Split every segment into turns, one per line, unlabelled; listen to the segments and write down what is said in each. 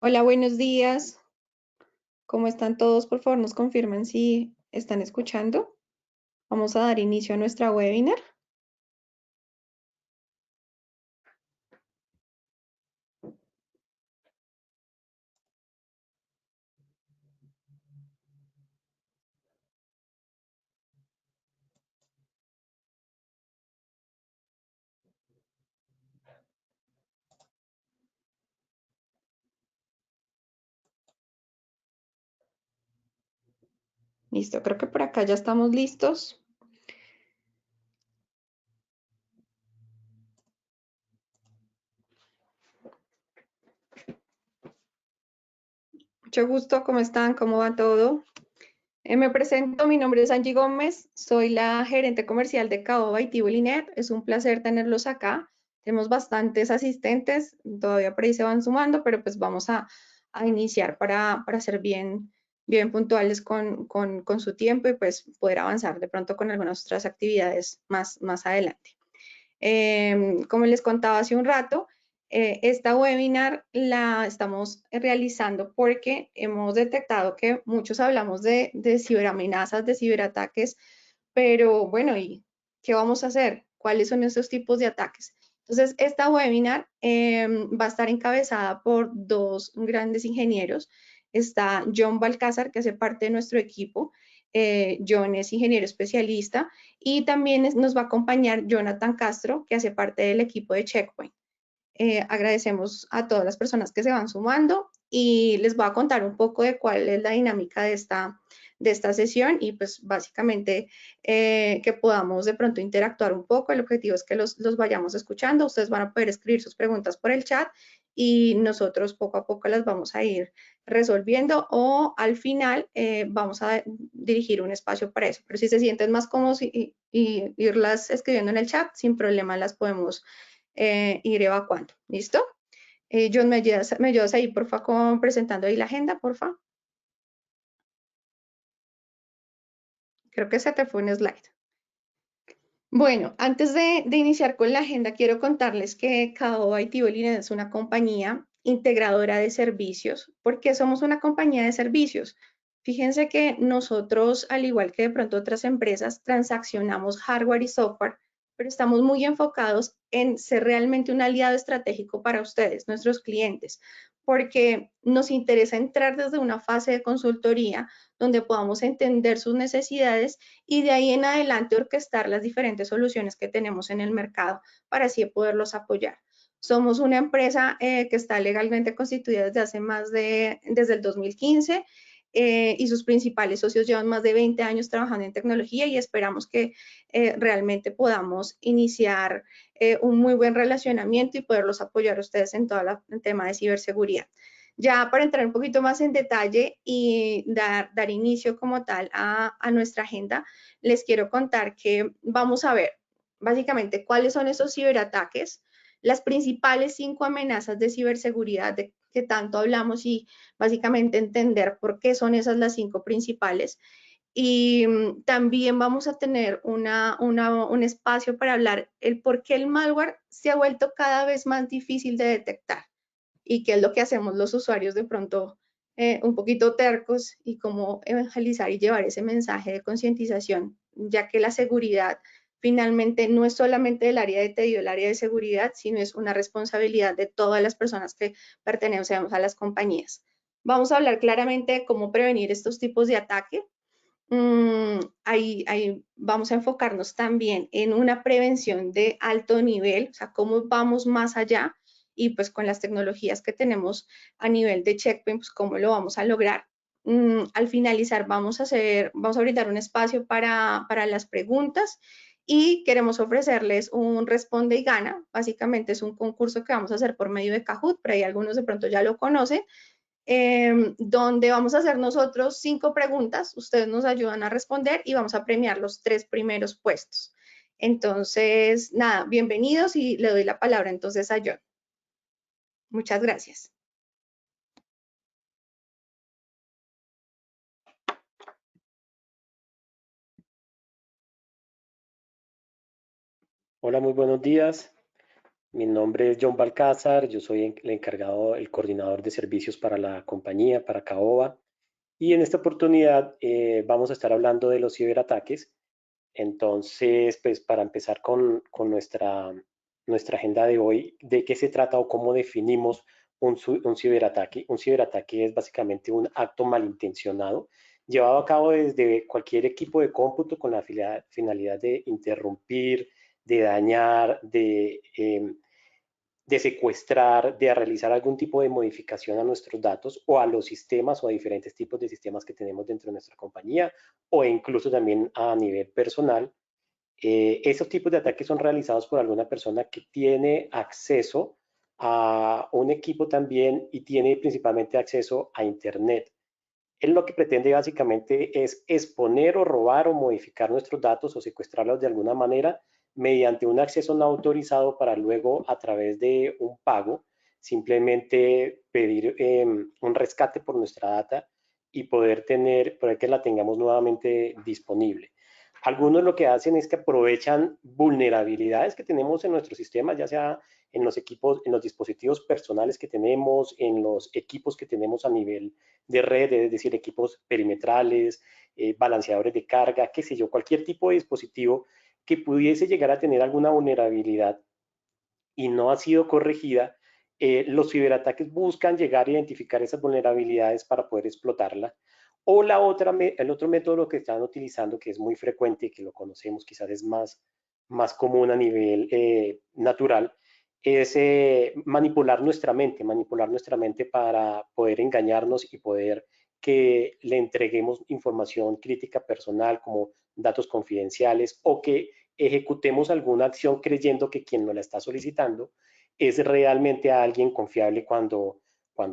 Hola, buenos días. ¿Cómo están todos? Por favor, nos confirman si están escuchando. Vamos a dar inicio a nuestra webinar. Listo, creo que por acá ya estamos listos. Mucho gusto, ¿cómo están? ¿Cómo va todo? Me presento, mi nombre es Angie Gómez, soy la gerente comercial de Caoba y Tibolinet. Es un placer tenerlos acá. Tenemos bastantes asistentes, todavía por ahí se van sumando, pero pues vamos a iniciar para ser bien puntuales con su tiempo y pues poder avanzar de pronto con algunas otras actividades más adelante. Como les contaba hace un rato, esta webinar la estamos realizando porque hemos detectado que muchos hablamos de ciberamenazas, de ciberataques, pero bueno, ¿y qué vamos a hacer? ¿Cuáles son esos tipos de ataques? Entonces, esta webinar va a estar encabezada por dos grandes ingenieros. Está John Balcázar, que hace parte de nuestro equipo. John es ingeniero especialista y también nos va a acompañar Jonathan Castro, que hace parte del equipo de Checkpoint. Agradecemos a todas las personas que se van sumando y les voy a contar un poco de cuál es la dinámica de esta sesión y pues básicamente que podamos de pronto interactuar un poco. El objetivo es que los vayamos escuchando. Ustedes van a poder escribir sus preguntas por el chat y nosotros poco a poco las vamos a ir resolviendo o al final vamos a dirigir un espacio para eso. Pero si se sienten más cómodos y irlas escribiendo en el chat, sin problema las podemos ir evacuando. ¿Listo? John, ¿me ayudas ahí, porfa, presentando ahí la agenda, porfa? Creo que se te fue un slide. Bueno, antes de iniciar con la agenda, quiero contarles que Caoba IT Bolivia es una compañía integradora de servicios. ¿Por qué somos una compañía de servicios? Fíjense que nosotros, al igual que de pronto otras empresas, transaccionamos hardware y software, pero estamos muy enfocados en ser realmente un aliado estratégico para ustedes, nuestros clientes, porque nos interesa entrar desde una fase de consultoría donde podamos entender sus necesidades y de ahí en adelante orquestar las diferentes soluciones que tenemos en el mercado para así poderlos apoyar. Somos una empresa que está legalmente constituida desde el 2015 y sus principales socios llevan más de 20 años trabajando en tecnología y esperamos que realmente podamos iniciar un muy buen relacionamiento y poderlos apoyar a ustedes en todo el tema de ciberseguridad. Ya para entrar un poquito más en detalle y dar inicio como tal a nuestra agenda, les quiero contar que vamos a ver básicamente cuáles son esos ciberataques, las principales 5 amenazas de ciberseguridad de que tanto hablamos y básicamente entender por qué son esas las 5 principales. Y también vamos a tener un espacio para hablar el por qué el malware se ha vuelto cada vez más difícil de detectar y qué es lo que hacemos los usuarios de pronto un poquito tercos y cómo evangelizar y llevar ese mensaje de concientización, ya que la seguridad finalmente no es solamente del área de TI, el área de seguridad, sino es una responsabilidad de todas las personas que pertenecemos a las compañías. Vamos a hablar claramente de cómo prevenir estos tipos de ataque. Ahí vamos a enfocarnos también en una prevención de alto nivel, o sea, cómo vamos más allá y pues con las tecnologías que tenemos a nivel de Checkpoint, pues cómo lo vamos a lograr. Al finalizar vamos a brindar un espacio para las preguntas y queremos ofrecerles un Responde y Gana. Básicamente es un concurso que vamos a hacer por medio de Kahoot, pero ahí algunos de pronto ya lo conocen, donde vamos a hacer nosotros 5 preguntas, ustedes nos ayudan a responder y vamos a premiar los 3 primeros puestos. Entonces, nada, bienvenidos y le doy la palabra entonces a John. Muchas gracias.
Hola, muy buenos días. Mi nombre es John Balcázar, yo soy el encargado, el coordinador de servicios para la compañía, para Caoba, y en esta oportunidad vamos a estar hablando de los ciberataques. Entonces, pues para empezar con nuestra agenda de hoy, ¿de qué se trata o cómo definimos un ciberataque? Un ciberataque es básicamente un acto malintencionado llevado a cabo desde cualquier equipo de cómputo con la finalidad de interrumpir, de dañar, de secuestrar, de realizar algún tipo de modificación a nuestros datos o a los sistemas o a diferentes tipos de sistemas que tenemos dentro de nuestra compañía o incluso también a nivel personal. Esos tipos de ataques son realizados por alguna persona que tiene acceso a un equipo también y tiene principalmente acceso a Internet. Él lo que pretende básicamente es exponer o robar o modificar nuestros datos o secuestrarlos de alguna manera mediante un acceso no autorizado para luego a través de un pago simplemente pedir un rescate por nuestra data y poder que la tengamos nuevamente disponible. Algunos lo que hacen es que aprovechan vulnerabilidades que tenemos en nuestro sistema, ya sea en los equipos, en los dispositivos personales que tenemos, en los equipos que tenemos a nivel de red, es decir, equipos perimetrales, balanceadores de carga, qué sé yo, cualquier tipo de dispositivo que pudiese llegar a tener alguna vulnerabilidad y no ha sido corregida, los ciberataques buscan llegar a identificar esas vulnerabilidades para poder explotarla. O el otro método que están utilizando, que es muy frecuente, que lo conocemos, quizás es más común a nivel natural, es manipular nuestra mente para poder engañarnos y poder que le entreguemos información crítica personal como datos confidenciales o que ejecutemos alguna acción creyendo que quien nos la está solicitando es realmente alguien confiable cuando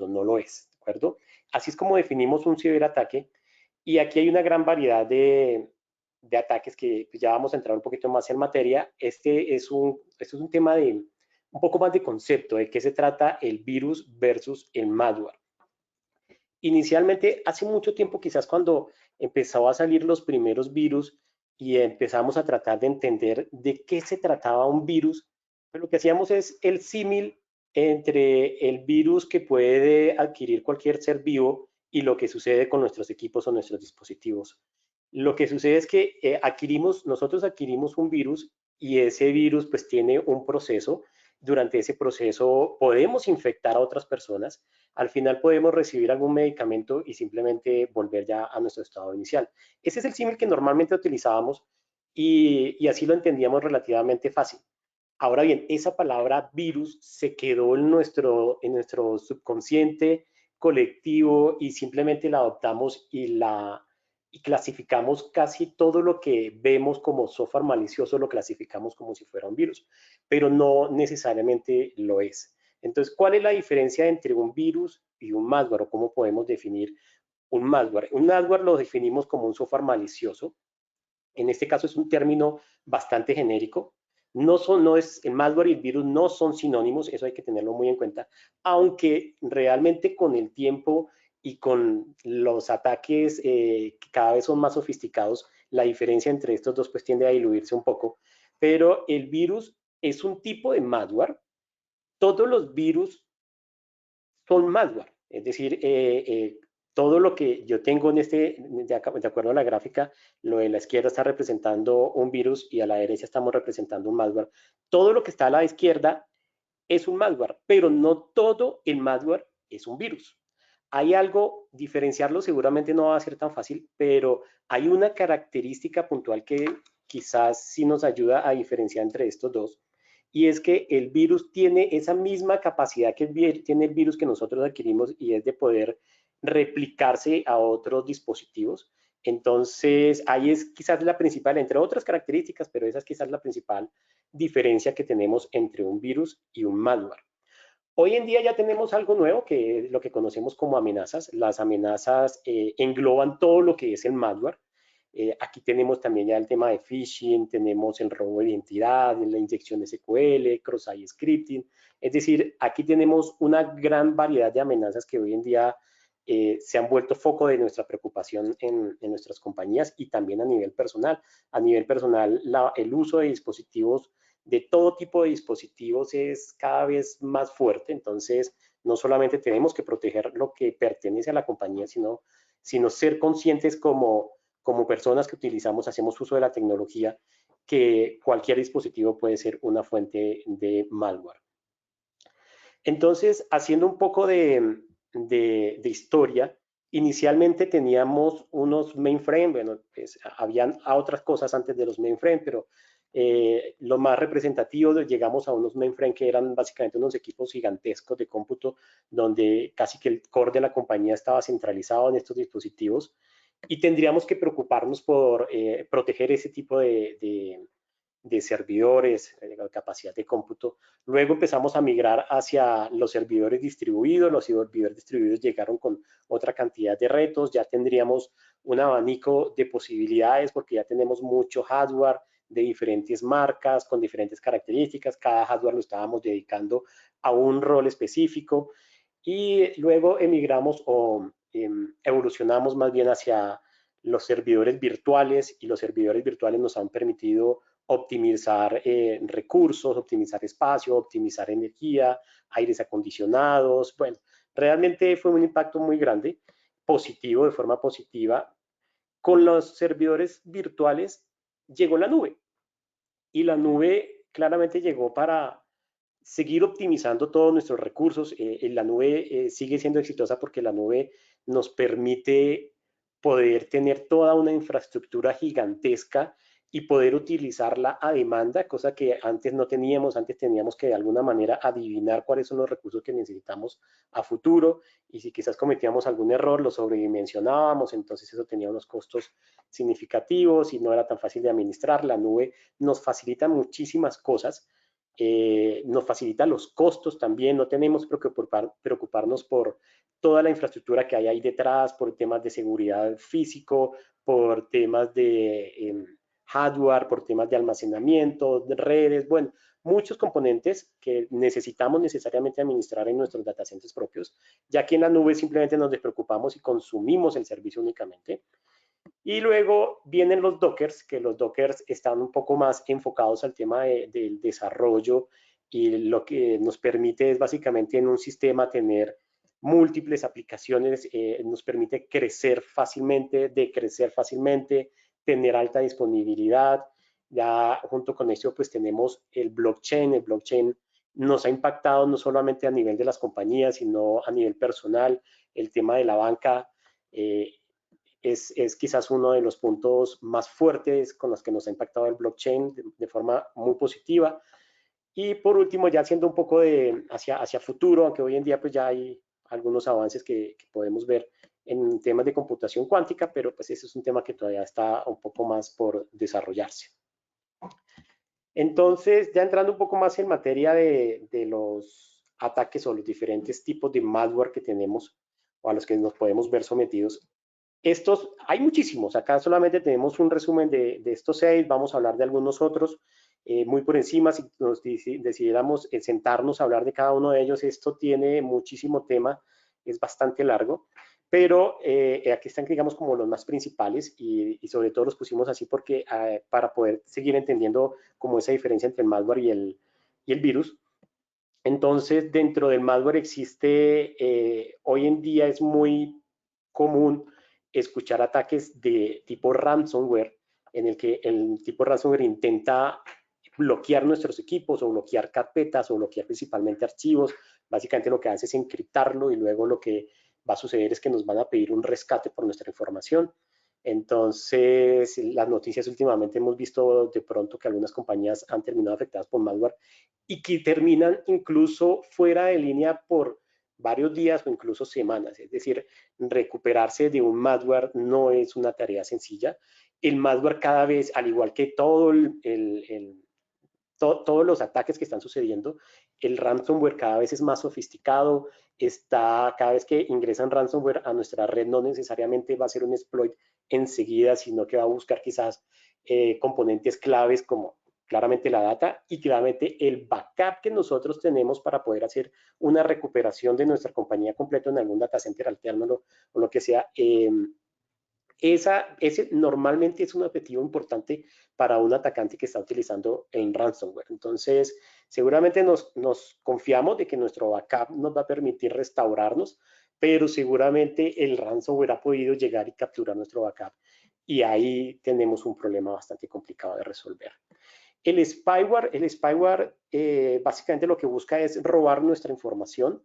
no lo es, ¿de acuerdo? Así es como definimos un ciberataque y aquí hay una gran variedad de ataques que ya vamos a entrar un poquito más en materia. Este es un tema de un poco más de concepto, de qué se trata el virus versus el malware. Inicialmente, hace mucho tiempo, quizás cuando empezó a salir los primeros virus y empezamos a tratar de entender de qué se trataba un virus, pues lo que hacíamos es el símil entre el virus que puede adquirir cualquier ser vivo y lo que sucede con nuestros equipos o nuestros dispositivos. Lo que sucede es que nosotros adquirimos un virus y ese virus pues tiene un proceso. Durante ese proceso podemos infectar a otras personas, al final podemos recibir algún medicamento y simplemente volver ya a nuestro estado inicial. Ese es el símil que normalmente utilizábamos y así lo entendíamos relativamente fácil. Ahora bien, esa palabra virus se quedó en nuestro subconsciente colectivo y simplemente la adoptamos y clasificamos casi todo lo que vemos como software malicioso, lo clasificamos como si fuera un virus, pero no necesariamente lo es. Entonces, ¿cuál es la diferencia entre un virus y un malware o cómo podemos definir un malware? Un malware lo definimos como un software malicioso. En este caso es un término bastante genérico. No es, el malware y el virus no son sinónimos, eso hay que tenerlo muy en cuenta, aunque realmente con el tiempo y con los ataques que cada vez son más sofisticados, la diferencia entre estos dos pues tiende a diluirse un poco, pero el virus es un tipo de malware. Todos los virus son malware. Es decir, todo lo que yo tengo de acuerdo a la gráfica, lo de la izquierda está representando un virus y a la derecha estamos representando un malware. Todo lo que está a la izquierda es un malware, pero no todo el malware es un virus. Hay algo, diferenciarlo seguramente no va a ser tan fácil, pero hay una característica puntual que quizás sí nos ayuda a diferenciar entre estos dos, y es que el virus tiene esa misma capacidad que tiene el virus que nosotros adquirimos y es de poder replicarse a otros dispositivos. Entonces, ahí es quizás la principal, entre otras características, pero esa es quizás la principal diferencia que tenemos entre un virus y un malware. Hoy en día ya tenemos algo nuevo que es lo que conocemos como amenazas. Las amenazas engloban todo lo que es el malware. Aquí tenemos también ya el tema de phishing, tenemos el robo de identidad, la inyección de SQL, cross-site scripting. Es decir, aquí tenemos una gran variedad de amenazas que hoy en día se han vuelto foco de nuestra preocupación en nuestras compañías y también a nivel personal. A nivel personal, el uso de dispositivos de todo tipo de dispositivos es cada vez más fuerte. Entonces, no solamente tenemos que proteger lo que pertenece a la compañía, sino ser conscientes como personas que utilizamos, hacemos uso de la tecnología, que cualquier dispositivo puede ser una fuente de malware. Entonces, haciendo un poco de historia, inicialmente teníamos unos mainframe, bueno, pues, habían otras cosas antes de los mainframe, pero lo más representativo, llegamos a unos mainframe que eran básicamente unos equipos gigantescos de cómputo, donde casi que el core de la compañía estaba centralizado en estos dispositivos, y tendríamos que preocuparnos por proteger ese tipo de servidores, capacidad de cómputo. Luego empezamos a migrar hacia los servidores distribuidos. Los servidores distribuidos llegaron con otra cantidad de retos. Ya tendríamos un abanico de posibilidades porque ya tenemos mucho hardware de diferentes marcas, con diferentes características. Cada hardware lo estábamos dedicando a un rol específico. Y luego emigramos o evolucionamos más bien hacia los servidores virtuales, y los servidores virtuales nos han permitido optimizar recursos, optimizar espacio, optimizar energía, aires acondicionados. Bueno, realmente fue un impacto muy grande, positivo, de forma positiva. Con los servidores virtuales llegó la nube, y la nube claramente llegó para seguir optimizando todos nuestros recursos. La nube sigue siendo exitosa porque la nube nos permite poder tener toda una infraestructura gigantesca y poder utilizarla a demanda, cosa que antes no teníamos. Antes teníamos que de alguna manera adivinar cuáles son los recursos que necesitamos a futuro, y si quizás cometíamos algún error lo sobredimensionábamos, entonces eso tenía unos costos significativos y no era tan fácil de administrar. La nube nos facilita muchísimas cosas, nos facilita los costos también. No tenemos que preocuparnos por toda la infraestructura que hay ahí detrás, por temas de seguridad físico, por temas de hardware, por temas de almacenamiento, de redes, bueno, muchos componentes que necesitamos necesariamente administrar en nuestros data centers propios, ya que en la nube simplemente nos despreocupamos y consumimos el servicio únicamente. Y luego vienen los Dockers, que los Dockers están un poco más enfocados al tema del desarrollo, y lo que nos permite es básicamente en un sistema tener múltiples aplicaciones, nos permite crecer fácilmente, decrecer fácilmente, tener alta disponibilidad. Ya junto con esto pues tenemos el blockchain. El blockchain nos ha impactado no solamente a nivel de las compañías, sino a nivel personal. El tema de la banca es quizás uno de los puntos más fuertes con los que nos ha impactado el blockchain de forma muy positiva. Y por último, ya haciendo un poco hacia futuro, aunque hoy en día pues ya hay algunos avances que podemos ver en temas de computación cuántica, pero pues ese es un tema que todavía está un poco más por desarrollarse. Entonces, ya entrando un poco más en materia de los ataques o los diferentes tipos de malware que tenemos o a los que nos podemos ver sometidos, estos, hay muchísimos. Acá solamente tenemos un resumen de estos 6. Vamos a hablar de algunos otros muy por encima. Si nos decidiéramos sentarnos a hablar de cada uno de ellos, esto tiene muchísimo tema, es bastante largo, pero aquí están, digamos, como los más principales, y sobre todo los pusimos así porque para poder seguir entendiendo como esa diferencia entre el malware y el virus. Entonces, dentro del malware existe, hoy en día es muy común escuchar ataques de tipo ransomware, en el que el tipo ransomware intenta bloquear nuestros equipos o bloquear carpetas o bloquear principalmente archivos. Básicamente lo que hace es encriptarlo, y luego lo que va a suceder es que nos van a pedir un rescate por nuestra información. Entonces, las noticias últimamente hemos visto de pronto que algunas compañías han terminado afectadas por malware y que terminan incluso fuera de línea por varios días o incluso semanas. Es decir, recuperarse de un malware no es una tarea sencilla. El malware cada vez, al igual que todos los ataques que están sucediendo, el ransomware cada vez es más sofisticado. Cada vez que ingresan ransomware a nuestra red, no necesariamente va a ser un exploit enseguida, sino que va a buscar quizás componentes claves como claramente la data y claramente el backup que nosotros tenemos para poder hacer una recuperación de nuestra compañía completa en algún data center alterno o lo que sea. Ese normalmente es un objetivo importante para un atacante que está utilizando el ransomware. Entonces, seguramente nos confiamos de que nuestro backup nos va a permitir restaurarnos, pero seguramente el ransomware ha podido llegar y capturar nuestro backup. Y ahí tenemos un problema bastante complicado de resolver. El spyware básicamente lo que busca es robar nuestra información,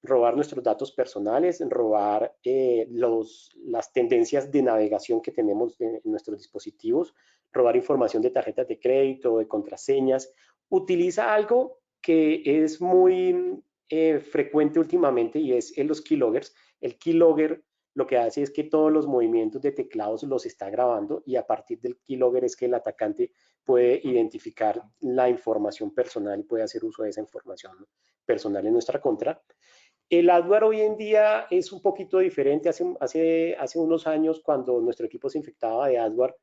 robar nuestros datos personales, robar las tendencias de navegación que tenemos en nuestros dispositivos, robar información de tarjetas de crédito, de contraseñas. Utiliza algo que es muy frecuente últimamente y es en los keyloggers. El keylogger lo que hace es que todos los movimientos de teclados los está grabando y a partir del keylogger es que el atacante puede identificar la información personal y puede hacer uso de esa información personal en nuestra contra. El adware hoy en día es un poquito diferente. Hace unos años, cuando nuestro equipo se infectaba de adware,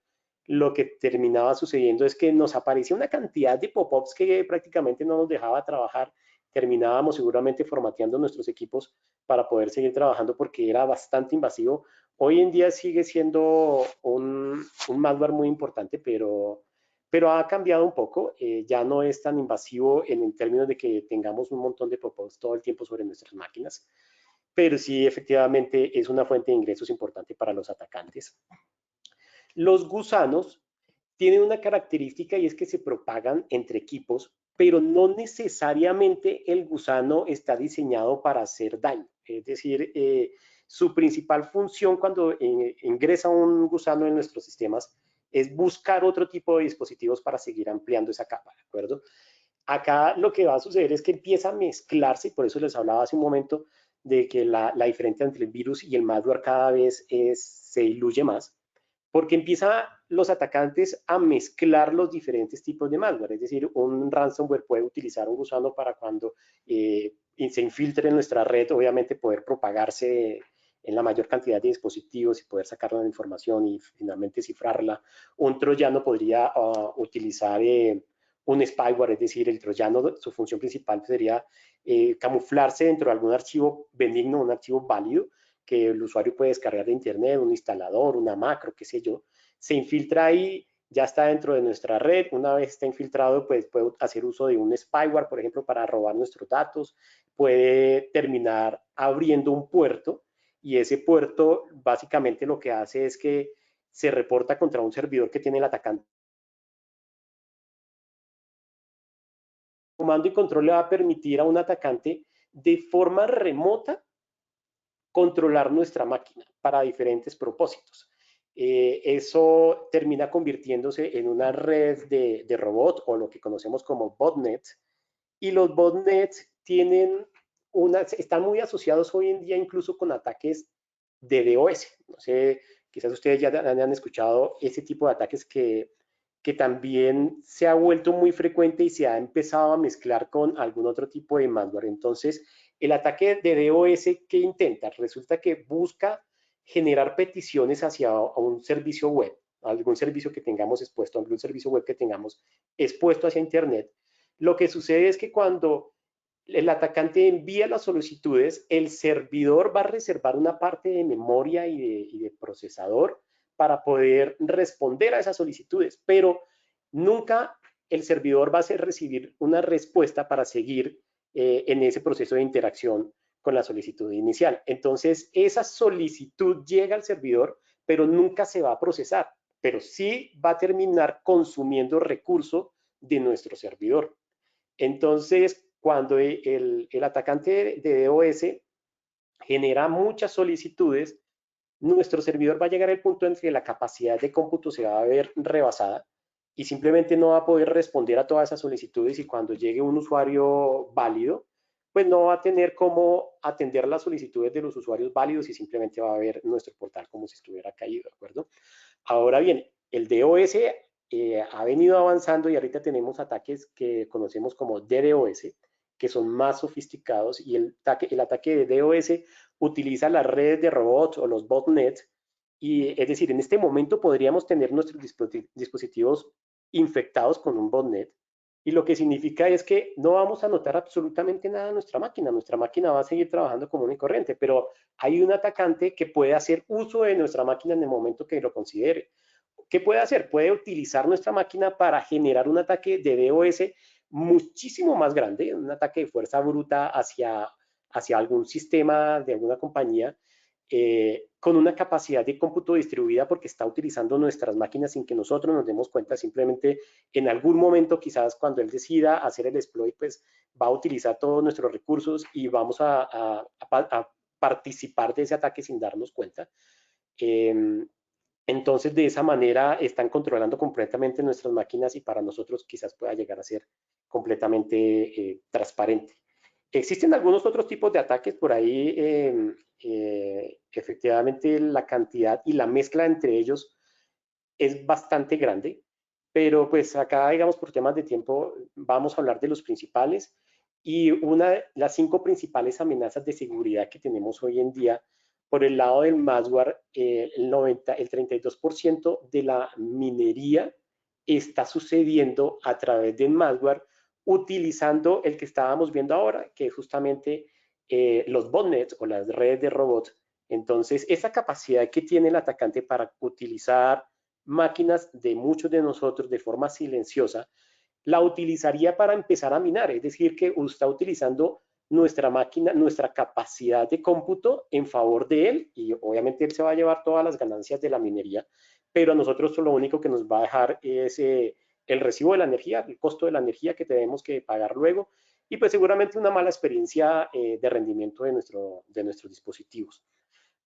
lo que terminaba sucediendo es que nos aparecía una cantidad de pop-ups que prácticamente no nos dejaba trabajar. Terminábamos seguramente formateando nuestros equipos para poder seguir trabajando porque era bastante invasivo. Hoy en día sigue siendo un malware muy importante, pero ha cambiado un poco, ya no es tan invasivo en términos de que tengamos un montón de pop-ups todo el tiempo sobre nuestras máquinas, pero sí efectivamente es una fuente de ingresos importante para los atacantes. Los gusanos tienen una característica y es que se propagan entre equipos, pero no necesariamente el gusano está diseñado para hacer daño. Es decir, su principal función cuando ingresa un gusano en nuestros sistemas es buscar otro tipo de dispositivos para seguir ampliando esa capa, ¿de acuerdo? Acá lo que va a suceder es que empieza a mezclarse, y por eso les hablaba hace un momento de que la diferencia entre el virus y el malware cada vez se diluye más, porque empiezan los atacantes a mezclar los diferentes tipos de malware. Es decir, un ransomware puede utilizar un gusano para cuando se infiltre en nuestra red, obviamente poder propagarse en la mayor cantidad de dispositivos y poder sacar la información y finalmente cifrarla. Un troyano podría utilizar un spyware, es decir, el troyano, su función principal sería camuflarse dentro de algún archivo benigno, un archivo válido, que el usuario puede descargar de internet, un instalador, una macro, qué sé yo, se infiltra ahí, ya está dentro de nuestra red, una vez está infiltrado, pues puede hacer uso de un spyware, por ejemplo, para robar nuestros datos, puede terminar abriendo un puerto y ese puerto básicamente lo que hace es que se reporta contra un servidor que tiene el atacante. Comando y control le va a permitir a un atacante de forma remota controlar nuestra máquina para diferentes propósitos. Eso termina convirtiéndose en una red de robot o lo que conocemos como botnet. Y los botnets están muy asociados hoy en día incluso con ataques de DOS. No sé, quizás ustedes ya han escuchado ese tipo de ataques que también se ha vuelto muy frecuente y se ha empezado a mezclar con algún otro tipo de malware. Entonces, el ataque de DOS que intenta, resulta que busca generar peticiones hacia un servicio web, algún servicio que tengamos expuesto, algún servicio web que tengamos expuesto hacia Internet. Lo que sucede es que cuando el atacante envía las solicitudes, el servidor va a reservar una parte de memoria y de procesador para poder responder a esas solicitudes, pero nunca el servidor va a recibir una respuesta para seguir en ese proceso de interacción con la solicitud inicial. Entonces, esa solicitud llega al servidor, pero nunca se va a procesar, pero sí va a terminar consumiendo recursos de nuestro servidor. Entonces, cuando el atacante de DOS genera muchas solicitudes, nuestro servidor va a llegar al punto en que la capacidad de cómputo se va a ver rebasada y simplemente no va a poder responder a todas esas solicitudes y cuando llegue un usuario válido, pues no va a tener cómo atender las solicitudes de los usuarios válidos y simplemente va a ver nuestro portal como si estuviera caído, ¿de acuerdo? Ahora bien, el DOS ha venido avanzando y ahorita tenemos ataques que conocemos como DDoS, que son más sofisticados y el ataque de DOS utiliza las redes de robots o los botnets y es decir, en este momento podríamos tener nuestros dispositivos infectados con un botnet Y lo que significa es que no vamos a notar absolutamente nada en nuestra máquina va a seguir trabajando común y corriente, pero hay un atacante que puede hacer uso de nuestra máquina en el momento que lo considere. ¿Qué puede hacer? Puede utilizar nuestra máquina para generar un ataque de DOS muchísimo más grande, un ataque de fuerza bruta hacia algún sistema de alguna compañía, con una capacidad de cómputo distribuida porque está utilizando nuestras máquinas sin que nosotros nos demos cuenta. Simplemente en algún momento, quizás cuando él decida hacer el exploit, pues va a utilizar todos nuestros recursos y vamos a participar de ese ataque sin darnos cuenta. Entonces, de esa manera están controlando completamente nuestras máquinas y para nosotros quizás pueda llegar a ser completamente transparente. Existen algunos otros tipos de ataques por ahí. Efectivamente, la cantidad y la mezcla entre ellos es bastante grande, pero pues acá, digamos, por temas de tiempo, vamos a hablar de los principales. Y las 5 principales amenazas de seguridad que tenemos hoy en día, por el lado del malware, el 32% de la minería está sucediendo a través del malware utilizando el que estábamos viendo ahora, que es justamente los botnets o las redes de robots. Entonces, esa capacidad que tiene el atacante para utilizar máquinas de muchos de nosotros de forma silenciosa, la utilizaría para empezar a minar, es decir, que está utilizando nuestra máquina, nuestra capacidad de cómputo en favor de él y obviamente él se va a llevar todas las ganancias de la minería, pero a nosotros lo único que nos va a dejar es el recibo de la energía, el costo de la energía que tenemos que pagar luego y pues seguramente una mala experiencia de rendimiento de nuestros dispositivos.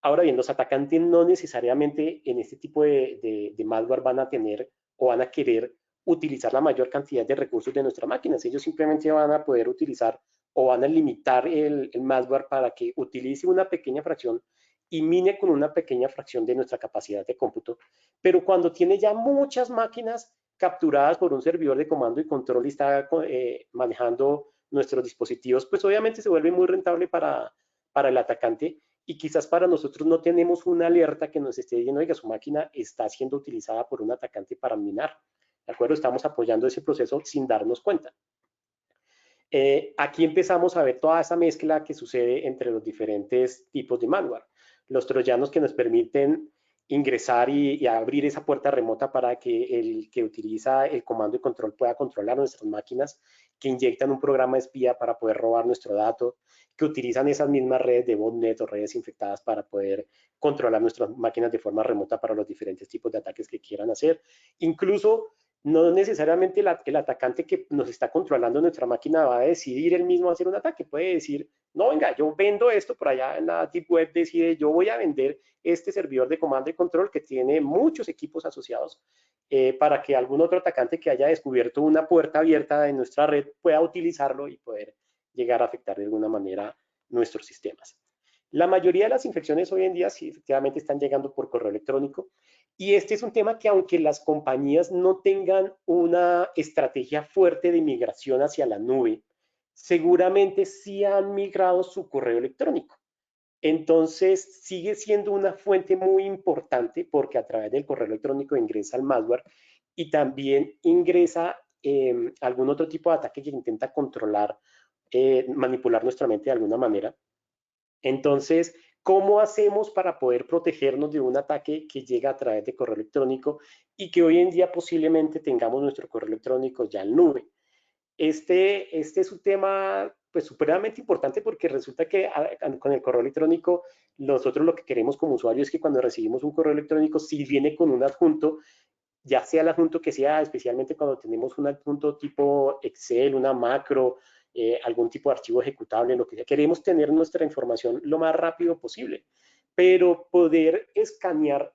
Ahora bien, los atacantes no necesariamente en este tipo de malware van a tener o van a querer utilizar la mayor cantidad de recursos de nuestras máquinas. Ellos simplemente van a poder utilizar o van a limitar el malware para que utilice una pequeña fracción y mine con una pequeña fracción de nuestra capacidad de cómputo. Pero cuando tiene ya muchas máquinas capturadas por un servidor de comando y control y está manejando nuestros dispositivos, pues obviamente se vuelve muy rentable para el atacante y quizás para nosotros no tenemos una alerta que nos esté diciendo que su máquina está siendo utilizada por un atacante para minar. ¿De acuerdo? Estamos apoyando ese proceso sin darnos cuenta. Aquí empezamos a ver toda esa mezcla que sucede entre los diferentes tipos de malware. Los troyanos que nos permiten ingresar y abrir esa puerta remota para que el que utiliza el comando y control pueda controlar nuestras máquinas, que inyectan un programa espía para poder robar nuestro dato, que utilizan esas mismas redes de botnet o redes infectadas para poder controlar nuestras máquinas de forma remota para los diferentes tipos de ataques que quieran hacer. Incluso no necesariamente el atacante que nos está controlando nuestra máquina va a decidir él mismo hacer un ataque. Puede decir, no, venga, yo vendo esto por allá en la Deep Web, decide, yo voy a vender este servidor de comando y control que tiene muchos equipos asociados para que algún otro atacante que haya descubierto una puerta abierta en nuestra red pueda utilizarlo y poder llegar a afectar de alguna manera nuestros sistemas. La mayoría de las infecciones hoy en día sí efectivamente están llegando por correo electrónico y este es un tema que aunque las compañías no tengan una estrategia fuerte de migración hacia la nube, seguramente sí han migrado su correo electrónico. Entonces sigue siendo una fuente muy importante porque a través del correo electrónico ingresa el malware y también ingresa algún otro tipo de ataque que intenta controlar, manipular nuestra mente de alguna manera. Entonces, ¿cómo hacemos para poder protegernos de un ataque que llega a través de correo electrónico y que hoy en día posiblemente tengamos nuestro correo electrónico ya en nube? Este es un tema pues supremamente importante porque resulta que con el correo electrónico nosotros lo que queremos como usuario es que cuando recibimos un correo electrónico si viene con un adjunto, ya sea el adjunto que sea, especialmente cuando tenemos un adjunto tipo Excel, una macro, algún tipo de archivo ejecutable, lo que sea. Queremos tener nuestra información lo más rápido posible, pero poder escanear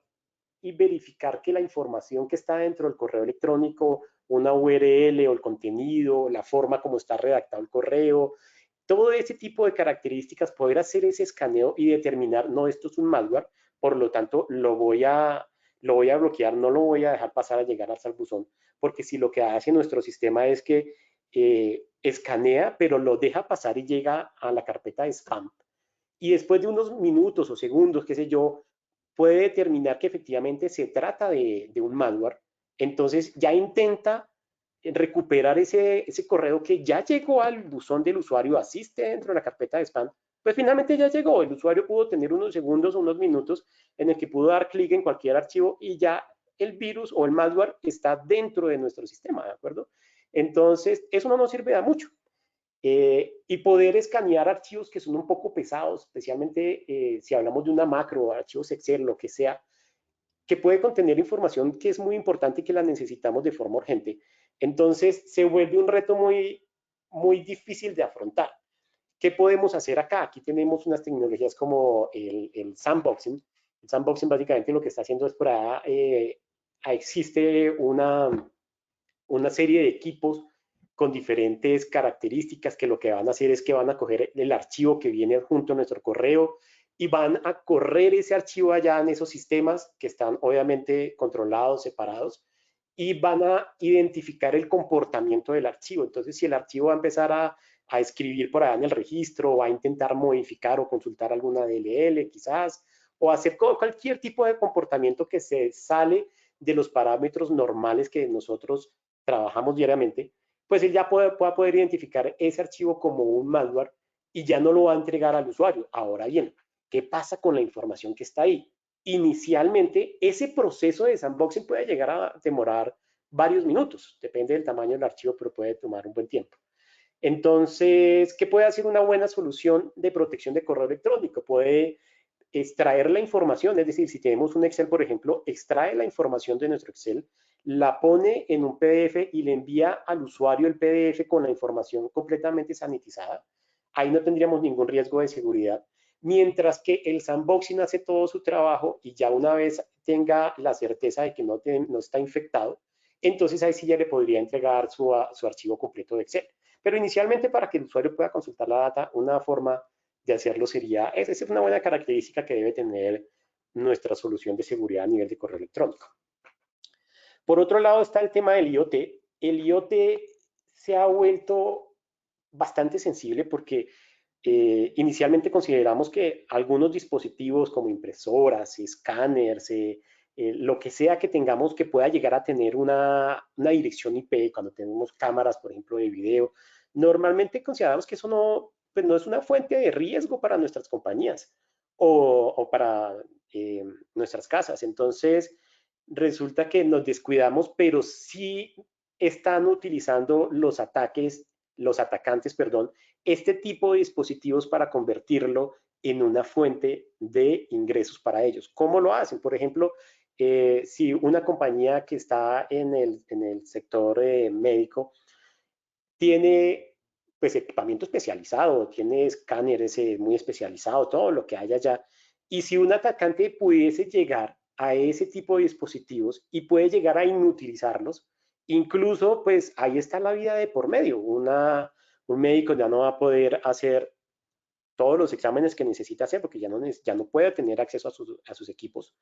y verificar que la información que está dentro del correo electrónico, una URL o el contenido, la forma como está redactado el correo, todo ese tipo de características, poder hacer ese escaneo y determinar, no, esto es un malware, por lo tanto lo voy a bloquear, no lo voy a dejar pasar a llegar al buzón, porque si lo que hace nuestro sistema es que escanea, pero lo deja pasar y llega a la carpeta de spam. Y después de unos minutos o segundos, qué sé yo, puede determinar que efectivamente se trata de un malware. Entonces ya intenta recuperar ese correo que ya llegó al buzón del usuario, asiste dentro de la carpeta de spam, pues finalmente ya llegó. El usuario pudo tener unos segundos o unos minutos en el que pudo dar clic en cualquier archivo y ya el virus o el malware está dentro de nuestro sistema, ¿de acuerdo? Entonces, eso no nos sirve de mucho. Y poder escanear archivos que son un poco pesados, especialmente si hablamos de una macro, archivos Excel, lo que sea, que puede contener información que es muy importante y que la necesitamos de forma urgente. Entonces se vuelve un reto muy difícil de afrontar. ¿Qué podemos hacer acá? Aquí tenemos unas tecnologías como el sandboxing. El sandboxing básicamente lo que está haciendo es por allá, existe una serie de equipos con diferentes características que lo que van a hacer es que van a coger el archivo que viene junto a nuestro correo y van a correr ese archivo allá en esos sistemas que están obviamente controlados, separados, y van a identificar el comportamiento del archivo. Entonces, si el archivo va a empezar a escribir por allá en el registro, o va a intentar modificar o consultar alguna DLL quizás, o hacer cualquier tipo de comportamiento que se sale de los parámetros normales que nosotros trabajamos diariamente, pues él ya va a poder identificar ese archivo como un malware y ya no lo va a entregar al usuario. Ahora bien, ¿qué pasa con la información que está ahí? Inicialmente, ese proceso de sandboxing puede llegar a demorar varios minutos, depende del tamaño del archivo, pero puede tomar un buen tiempo. Entonces, ¿qué puede hacer una buena solución de protección de correo electrónico? Puede extraer la información, es decir, si tenemos un Excel, por ejemplo, extrae la información de nuestro Excel, la pone en un PDF y le envía al usuario el PDF con la información completamente sanitizada. Ahí no tendríamos ningún riesgo de seguridad. Mientras que el sandboxing hace todo su trabajo y ya una vez tenga la certeza de que no está infectado, entonces ahí sí ya le podría entregar su archivo completo de Excel. Pero inicialmente para que el usuario pueda consultar la data, una forma de hacerlo sería, esa es una buena característica que debe tener nuestra solución de seguridad a nivel de correo electrónico. Por otro lado está el tema del IoT. El IoT se ha vuelto bastante sensible porque inicialmente consideramos que algunos dispositivos como impresoras, escáneres, lo que sea que tengamos que pueda llegar a tener una dirección IP, cuando tenemos cámaras, por ejemplo, de video, normalmente consideramos que eso no, pues no es una fuente de riesgo para nuestras compañías o para nuestras casas. Entonces, resulta que nos descuidamos, pero sí están utilizando los atacantes, perdón, este tipo de dispositivos para convertirlo en una fuente de ingresos para ellos. ¿Cómo lo hacen? Por ejemplo, si una compañía que está en el sector médico tiene pues equipamiento especializado, tiene escáneres muy especializado, todo lo que haya allá, y si un atacante pudiese llegar a ese tipo de dispositivos y puede llegar a inutilizarlos, incluso pues ahí está la vida de por medio. Un médico ya no va a poder hacer todos los exámenes que necesita hacer porque ya no puede tener acceso a sus equipos.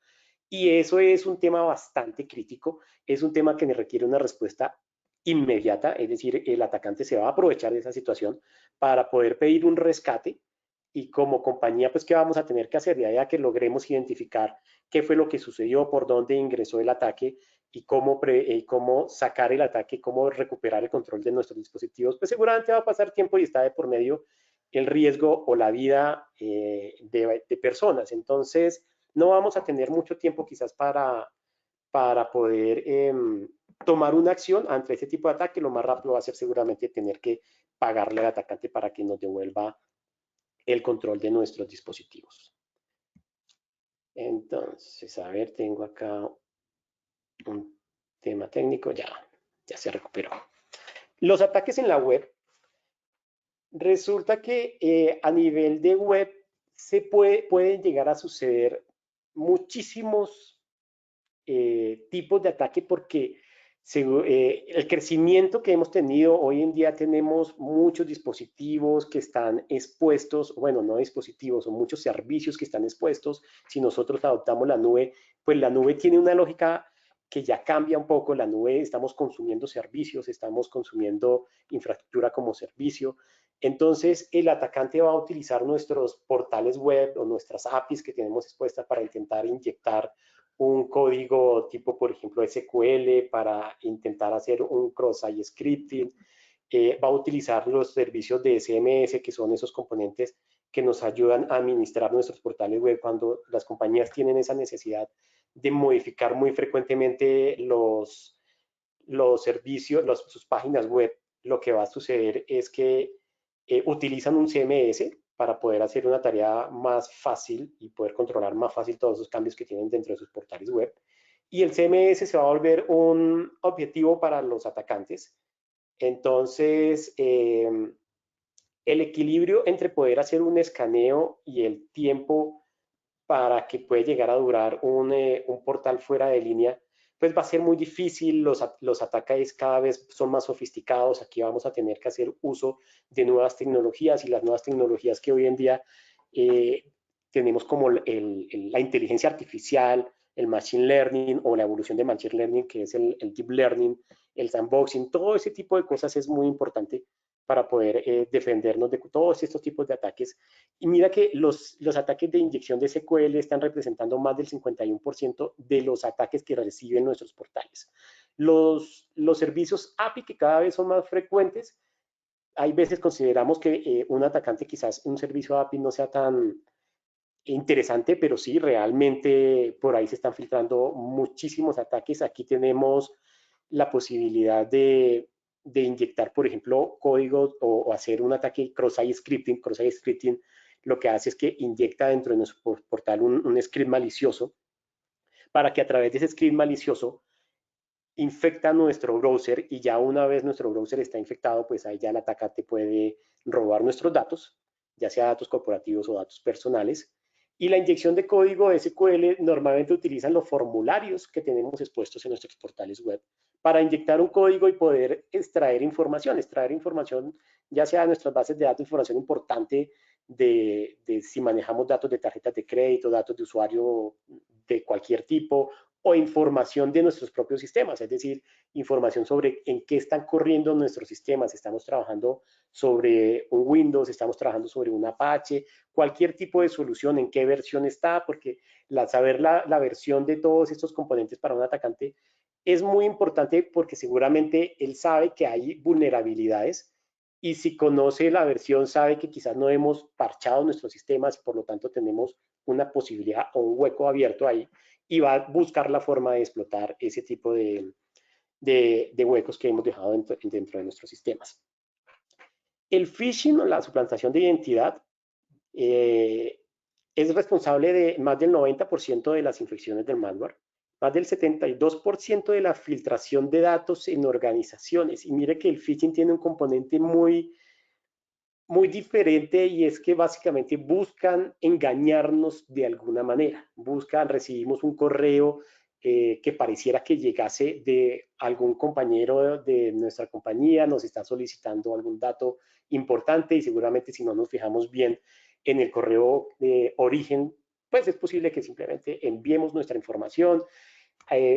Y eso es un tema bastante crítico, es un tema que requiere una respuesta inmediata, es decir, el atacante se va a aprovechar de esa situación para poder pedir un rescate y como compañía, pues, ¿qué vamos a tener que hacer? De ahí a que logremos identificar qué fue lo que sucedió, por dónde ingresó el ataque y cómo sacar el ataque, cómo recuperar el control de nuestros dispositivos, pues seguramente va a pasar tiempo y está de por medio el riesgo o la vida de personas. Entonces, no vamos a tener mucho tiempo quizás para poder tomar una acción ante este tipo de ataque. Lo más rápido va a ser seguramente tener que pagarle al atacante para que nos devuelva el control de nuestros dispositivos. Entonces, a ver, tengo acá un tema técnico, ya se recuperó. Los ataques en la web, resulta que a nivel de web pueden llegar a suceder muchísimos tipos de ataque porque el crecimiento que hemos tenido, hoy en día tenemos muchos dispositivos que están expuestos, bueno, no dispositivos, son muchos servicios que están expuestos. Si nosotros adoptamos la nube, pues la nube tiene una lógica que ya cambia un poco. La nube, estamos consumiendo servicios, estamos consumiendo infraestructura como servicio. Entonces, el atacante va a utilizar nuestros portales web o nuestras APIs que tenemos expuestas para intentar inyectar un código tipo, por ejemplo, SQL para intentar hacer un cross-site scripting. Va a utilizar los servicios de SMS, que son esos componentes que nos ayudan a administrar nuestros portales web cuando las compañías tienen esa necesidad de modificar muy frecuentemente los servicios, sus páginas web. Lo que va a suceder es que utilizan un CMS para poder hacer una tarea más fácil y poder controlar más fácil todos los cambios que tienen dentro de sus portales web. Y el CMS se va a volver un objetivo para los atacantes. Entonces, el equilibrio entre poder hacer un escaneo y el tiempo para que puede llegar a durar un portal fuera de línea, pues va a ser muy difícil, los ataques cada vez son más sofisticados, aquí vamos a tener que hacer uso de nuevas tecnologías y las nuevas tecnologías que hoy en día eh, tenemos como la inteligencia artificial, el machine learning o la evolución de machine learning, que es el deep learning, el sandboxing, todo ese tipo de cosas es muy importante para poder defendernos de todos estos tipos de ataques. Y mira que los ataques de inyección de SQL están representando más del 51% de los ataques que reciben nuestros portales. Los servicios API que cada vez son más frecuentes, hay veces consideramos que un atacante quizás un servicio API no sea tan interesante, pero sí, realmente por ahí se están filtrando muchísimos ataques. Aquí tenemos la posibilidad de inyectar, por ejemplo, códigos o hacer un ataque cross-site scripting. Cross-site scripting lo que hace es que inyecta dentro de nuestro portal un script malicioso para que a través de ese script malicioso infecta nuestro browser y ya una vez nuestro browser está infectado, pues ahí ya el atacante puede robar nuestros datos, ya sea datos corporativos o datos personales. Y la inyección de código SQL normalmente utilizan los formularios que tenemos expuestos en nuestros portales web para inyectar un código y poder extraer información ya sea de nuestras bases de datos, información importante de si manejamos datos de tarjetas de crédito, datos de usuario de cualquier tipo, o información de nuestros propios sistemas, es decir, información sobre en qué están corriendo nuestros sistemas. Estamos trabajando sobre un Windows, estamos trabajando sobre un Apache, cualquier tipo de solución, en qué versión está, porque saber la versión de todos estos componentes para un atacante es muy importante porque seguramente él sabe que hay vulnerabilidades y si conoce la versión sabe que quizás no hemos parchado nuestros sistemas y por lo tanto tenemos una posibilidad o un hueco abierto ahí y va a buscar la forma de explotar ese tipo de huecos que hemos dejado dentro de nuestros sistemas. El phishing o la suplantación de identidad eh, es responsable de más del 90% de las infecciones del malware, más del 72% de la filtración de datos en organizaciones. Y mire que el phishing tiene un componente muy diferente y es que básicamente buscan engañarnos de alguna manera. Recibimos un correo que pareciera que llegase de algún compañero de nuestra compañía, nos está solicitando algún dato importante y seguramente si no nos fijamos bien en el correo de origen, pues es posible que simplemente enviemos nuestra información.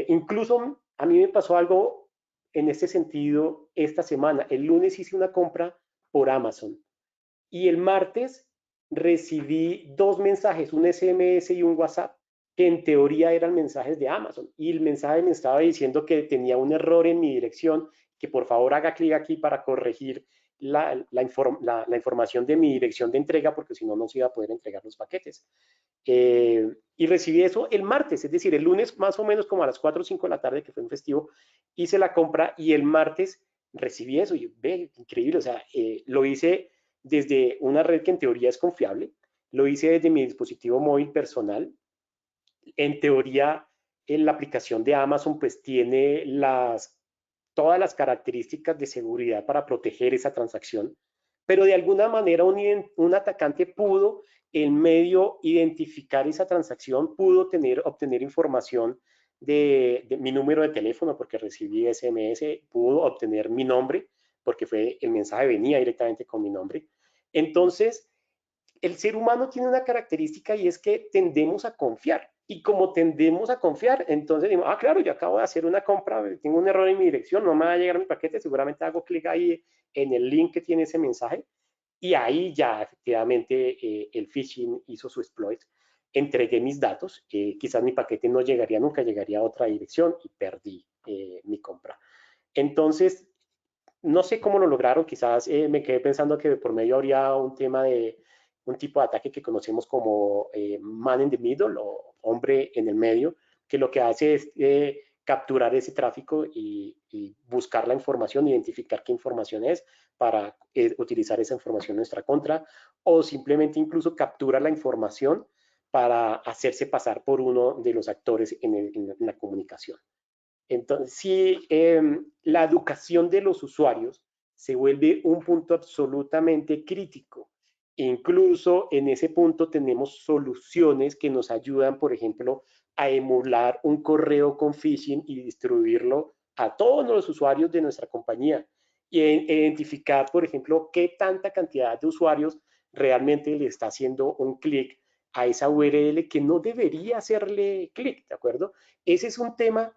Incluso a mí me pasó algo en este sentido esta semana. El lunes hice una compra por Amazon y el martes recibí dos mensajes, un SMS y un WhatsApp, que en teoría eran mensajes de Amazon. Y el mensaje me estaba diciendo que tenía un error en mi dirección, que por favor haga clic aquí para corregir la información de mi dirección de entrega, porque si no, no se iba a poder entregar los paquetes. Y recibí eso el martes, es decir, el lunes más o menos como a las 4 o 5 de la tarde, que fue un festivo, hice la compra y el martes recibí eso. Y ve, increíble, o sea, lo hice desde una red que en teoría es confiable, lo hice desde mi dispositivo móvil personal. En teoría, en la aplicación de Amazon pues tiene todas las características de seguridad para proteger esa transacción, pero de alguna manera un atacante pudo en medio identificar esa transacción, pudo obtener información de mi número de teléfono porque recibí SMS, pudo obtener mi nombre porque el mensaje venía directamente con mi nombre. Entonces, el ser humano tiene una característica y es que tendemos a confiar. Y como tendemos a confiar, entonces digo, claro, yo acabo de hacer una compra, tengo un error en mi dirección, no me va a llegar mi paquete, seguramente hago clic ahí en el link que tiene ese mensaje y ahí ya efectivamente el phishing hizo su exploit. entregué mis datos, quizás mi paquete no llegaría nunca, llegaría a otra dirección y perdí mi compra. Entonces, no sé cómo lo lograron, quizás me quedé pensando que por medio habría un tema de un tipo de ataque que conocemos como man in the middle o hombre en el medio, que lo que hace es capturar ese tráfico y buscar la información, identificar qué información es para utilizar esa información en nuestra contra, o simplemente incluso captura la información para hacerse pasar por uno de los actores en la comunicación. Entonces, sí, la educación de los usuarios se vuelve un punto absolutamente crítico. Incluso en ese punto tenemos soluciones que nos ayudan, por ejemplo, a emular un correo con phishing y distribuirlo a todos los usuarios de nuestra compañía y identificar, por ejemplo, qué tanta cantidad de usuarios realmente le está haciendo un clic a esa URL que no debería hacerle clic, ¿de acuerdo? Ese es un tema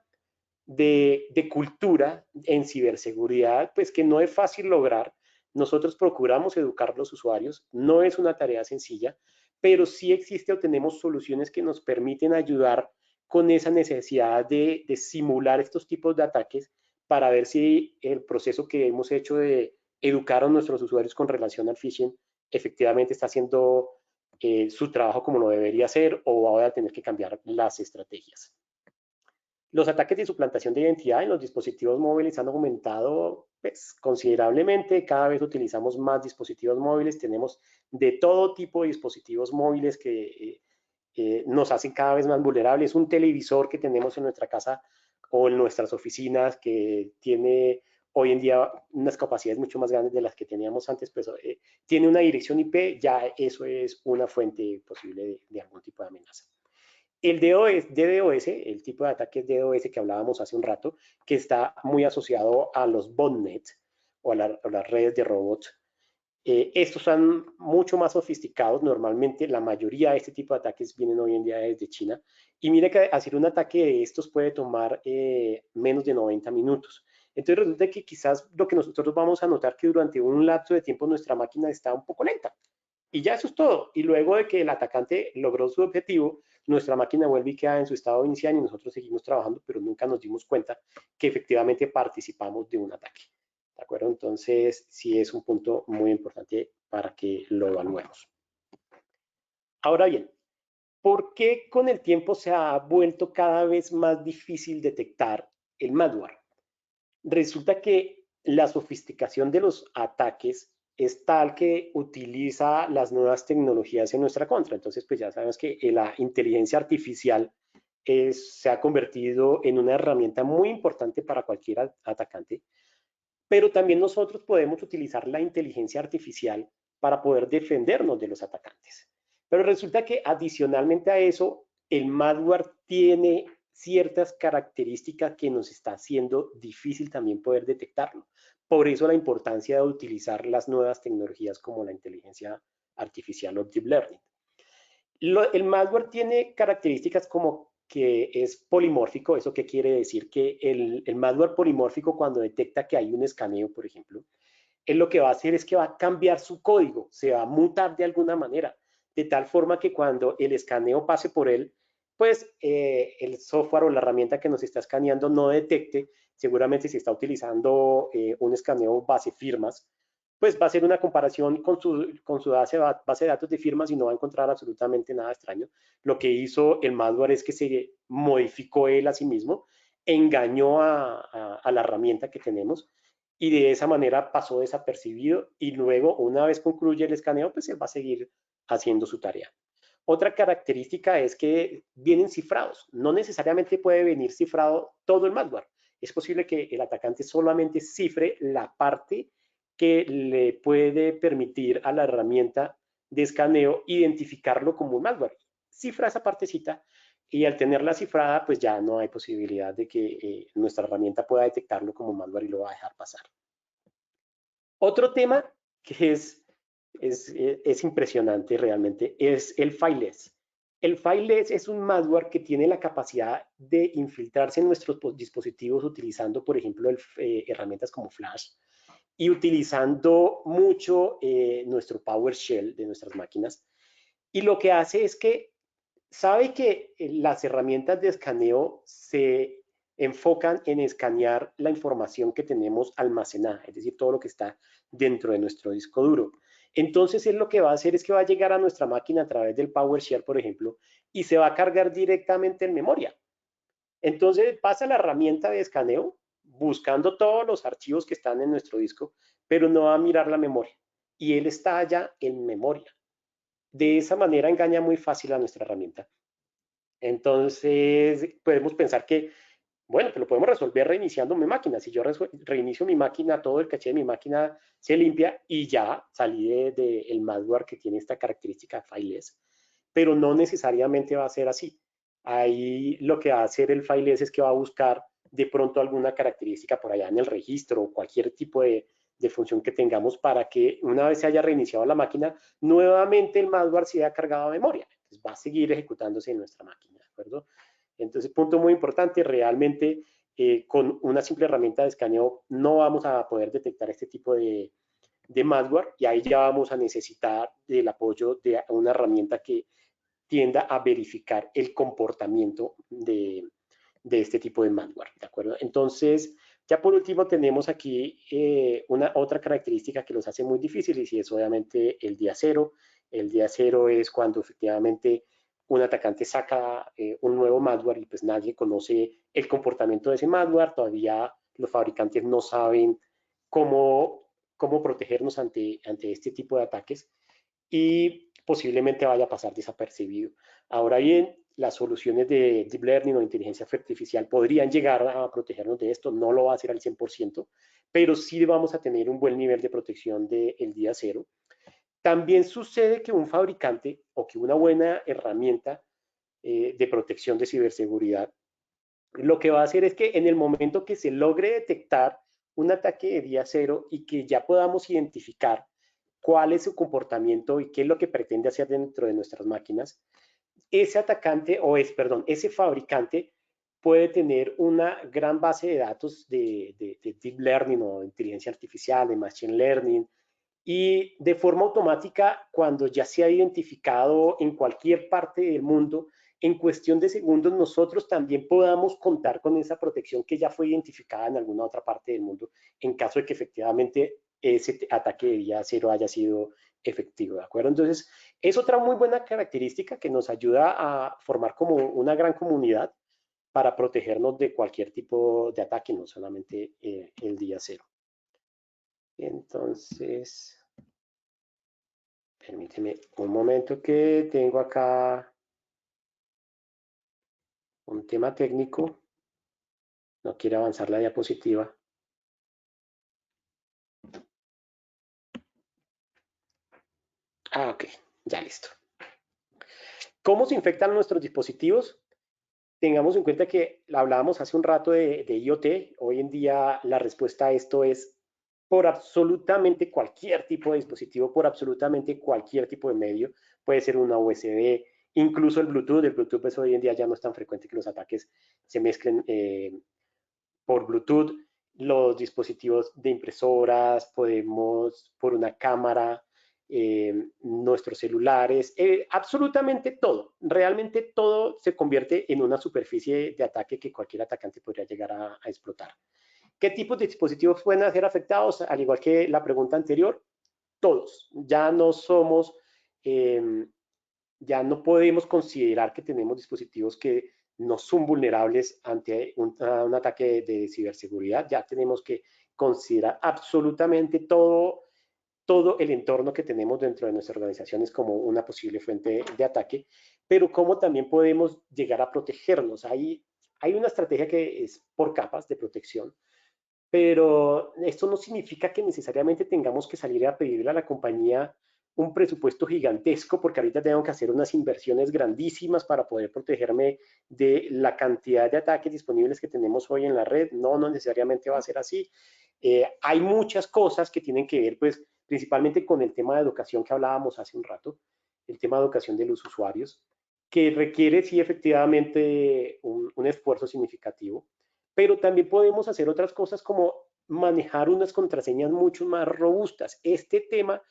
de cultura en ciberseguridad, pues que no es fácil lograr. Nosotros procuramos educar a los usuarios, no es una tarea sencilla, pero sí existe o tenemos soluciones que nos permiten ayudar con esa necesidad de simular estos tipos de ataques para ver si el proceso que hemos hecho de educar a nuestros usuarios con relación al phishing efectivamente está haciendo su trabajo como lo debería hacer o va a tener que cambiar las estrategias. Los ataques de suplantación de identidad en los dispositivos móviles han aumentado pues, considerablemente. Cada vez utilizamos más dispositivos móviles. Tenemos de todo tipo de dispositivos móviles que nos hacen cada vez más vulnerables. Un televisor que tenemos en nuestra casa o en nuestras oficinas que tiene hoy en día unas capacidades mucho más grandes de las que teníamos antes, pues tiene una dirección IP, ya eso es una fuente posible de algún tipo de amenaza. El DDoS, el tipo de ataques DDoS que hablábamos hace un rato, que está muy asociado a los botnets o a las redes de robots, estos son mucho más sofisticados. Normalmente la mayoría de este tipo de ataques vienen hoy en día desde China. Y mire que hacer un ataque de estos puede tomar menos de 90 minutos. Entonces resulta que quizás lo que nosotros vamos a notar que durante un lapso de tiempo nuestra máquina está un poco lenta. Y ya eso es todo. Y luego de que el atacante logró su objetivo, nuestra máquina vuelve y queda en su estado inicial y nosotros seguimos trabajando, pero nunca nos dimos cuenta que efectivamente participamos de un ataque. ¿De acuerdo? Entonces, sí es un punto muy importante para que lo evaluemos. Ahora bien, ¿por qué con el tiempo se ha vuelto cada vez más difícil detectar el malware? Resulta que la sofisticación de los ataques es tal que utiliza las nuevas tecnologías en nuestra contra. Entonces, pues ya sabemos que la inteligencia artificial se ha convertido en una herramienta muy importante para cualquier atacante, pero también nosotros podemos utilizar la inteligencia artificial para poder defendernos de los atacantes. Pero resulta que adicionalmente a eso, el malware tiene ciertas características que nos está haciendo difícil también poder detectarlo. Por eso la importancia de utilizar las nuevas tecnologías como la inteligencia artificial o deep learning. El malware tiene características como que es polimórfico. ¿Eso qué quiere decir? Que el malware polimórfico, cuando detecta que hay un escaneo, por ejemplo, él lo que va a hacer es que va a cambiar su código, se va a mutar de alguna manera, de tal forma que cuando el escaneo pase por él, pues el software o la herramienta que nos está escaneando no detecte, seguramente si está utilizando un escaneo base firmas, pues va a hacer una comparación con su base de datos de firmas y no va a encontrar absolutamente nada extraño. Lo que hizo el malware es que se modificó él a sí mismo, engañó a la herramienta que tenemos y de esa manera pasó desapercibido y luego una vez concluye el escaneo, pues él va a seguir haciendo su tarea. Otra característica es que vienen cifrados. No necesariamente puede venir cifrado todo el malware. Es posible que el atacante solamente cifre la parte que le puede permitir a la herramienta de escaneo identificarlo como un malware. Cifra esa partecita y al tenerla cifrada, pues ya no hay posibilidad de que nuestra herramienta pueda detectarlo como malware y lo va a dejar pasar. Otro tema que es impresionante realmente es el fileless. El fileless es un malware que tiene la capacidad de infiltrarse en nuestros dispositivos utilizando, por ejemplo, herramientas como Flash y utilizando mucho nuestro PowerShell de nuestras máquinas. Y lo que hace es que sabe que las herramientas de escaneo se enfocan en escanear la información que tenemos almacenada, es decir, todo lo que está dentro de nuestro disco duro. Entonces, él lo que va a hacer es que va a llegar a nuestra máquina a través del PowerShell, por ejemplo, y se va a cargar directamente en memoria. Entonces, pasa la herramienta de escaneo buscando todos los archivos que están en nuestro disco, pero no va a mirar la memoria. Y él está allá en memoria. De esa manera engaña muy fácil a nuestra herramienta. Entonces, podemos pensar que, bueno, que lo podemos resolver reiniciando mi máquina. Si yo reinicio mi máquina, todo el caché de mi máquina se limpia y ya salí del malware que tiene esta característica fileless. Pero no necesariamente va a ser así. Ahí lo que va a hacer el fileless es que va a buscar de pronto alguna característica por allá en el registro o cualquier tipo de función que tengamos para que una vez se haya reiniciado la máquina, nuevamente el malware se haya cargado a memoria. Entonces va a seguir ejecutándose en nuestra máquina, ¿de acuerdo? Entonces, punto muy importante, realmente con una simple herramienta de escaneo no vamos a poder detectar este tipo de malware y ahí ya vamos a necesitar del apoyo de una herramienta que tienda a verificar el comportamiento de este tipo de malware, ¿de acuerdo? Entonces, ya por último tenemos aquí una otra característica que los hace muy difíciles y es obviamente el día cero. El día cero es cuando efectivamente un atacante saca un nuevo malware y pues nadie conoce el comportamiento de ese malware, todavía los fabricantes no saben cómo protegernos ante este tipo de ataques y posiblemente vaya a pasar desapercibido. Ahora bien, las soluciones de Deep Learning o inteligencia artificial podrían llegar a protegernos de esto, no lo va a hacer al 100%, pero sí vamos a tener un buen nivel de protección del día cero. También sucede que un fabricante o que una buena herramienta de protección de ciberseguridad, lo que va a hacer es que en el momento que se logre detectar un ataque de día cero y que ya podamos identificar cuál es su comportamiento y qué es lo que pretende hacer dentro de nuestras máquinas, ese atacante perdón, ese fabricante puede tener una gran base de datos de deep learning o inteligencia artificial, de machine learning, y de forma automática, cuando ya se ha identificado en cualquier parte del mundo, en cuestión de segundos nosotros también podamos contar con esa protección que ya fue identificada en alguna otra parte del mundo, en caso de que efectivamente ese ataque de día cero haya sido efectivo, ¿de acuerdo? Entonces, es otra muy buena característica que nos ayuda a formar como una gran comunidad para protegernos de cualquier tipo de ataque, no solamente el día cero. Entonces, permíteme un momento que tengo acá un tema técnico. No quiere avanzar la diapositiva. Ok, ya listo. ¿Cómo se infectan nuestros dispositivos? Tengamos en cuenta que hablábamos hace un rato de IoT. Hoy en día la respuesta a esto es por absolutamente cualquier tipo de dispositivo, por absolutamente cualquier tipo de medio. Puede ser una USB, incluso el Bluetooth. El Bluetooth pues, hoy en día ya no es tan frecuente que los ataques se mezclen por Bluetooth. Los dispositivos de impresoras, podemos por una cámara, nuestros celulares, absolutamente todo. Realmente todo se convierte en una superficie de ataque que cualquier atacante podría llegar a explotar. ¿Qué tipos de dispositivos pueden ser afectados? Al igual que la pregunta anterior, todos. Ya no somos, ya no podemos considerar que tenemos dispositivos que no son vulnerables ante un ataque de ciberseguridad. Ya tenemos que considerar absolutamente todo el entorno que tenemos dentro de nuestras organizaciones como una posible fuente de ataque, pero cómo también podemos llegar a protegernos. Hay una estrategia que es por capas de protección, pero esto no significa que necesariamente tengamos que salir a pedirle a la compañía un presupuesto gigantesco, porque ahorita tengo que hacer unas inversiones grandísimas para poder protegerme de la cantidad de ataques disponibles que tenemos hoy en la red. No, no necesariamente va a ser así. Hay muchas cosas que tienen que ver, pues, principalmente con el tema de educación que hablábamos hace un rato, el tema de educación de los usuarios, que requiere, sí, efectivamente, un esfuerzo significativo, pero también podemos hacer otras cosas como manejar unas contraseñas mucho más robustas. Este tema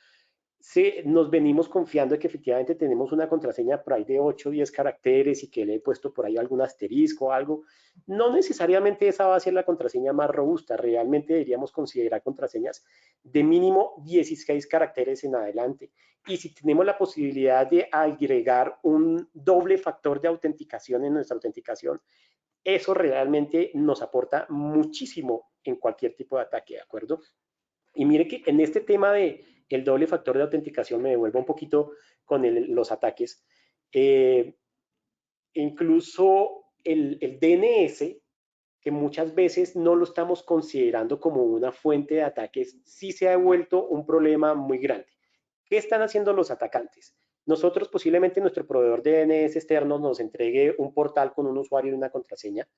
nos venimos confiando de que efectivamente tenemos una contraseña por ahí de 8 o 10 caracteres y que le he puesto por ahí algún asterisco o algo. No necesariamente esa va a ser la contraseña más robusta. Realmente deberíamos considerar contraseñas de mínimo 16 caracteres en adelante. Y si tenemos la posibilidad de agregar un doble factor de autenticación en nuestra autenticación, eso realmente nos aporta muchísimo en cualquier tipo de ataque, ¿de acuerdo? Y mire que en este tema de el doble factor de autenticación me devuelvo un poquito con los ataques. Eh, Incluso el DNS, que muchas veces no lo estamos considerando como una fuente de ataques, sí se ha vuelto un problema muy grande. ¿Qué están haciendo los atacantes? Nosotros posiblemente nuestro proveedor de DNS externo nos entregue un portal con un usuario y una contraseña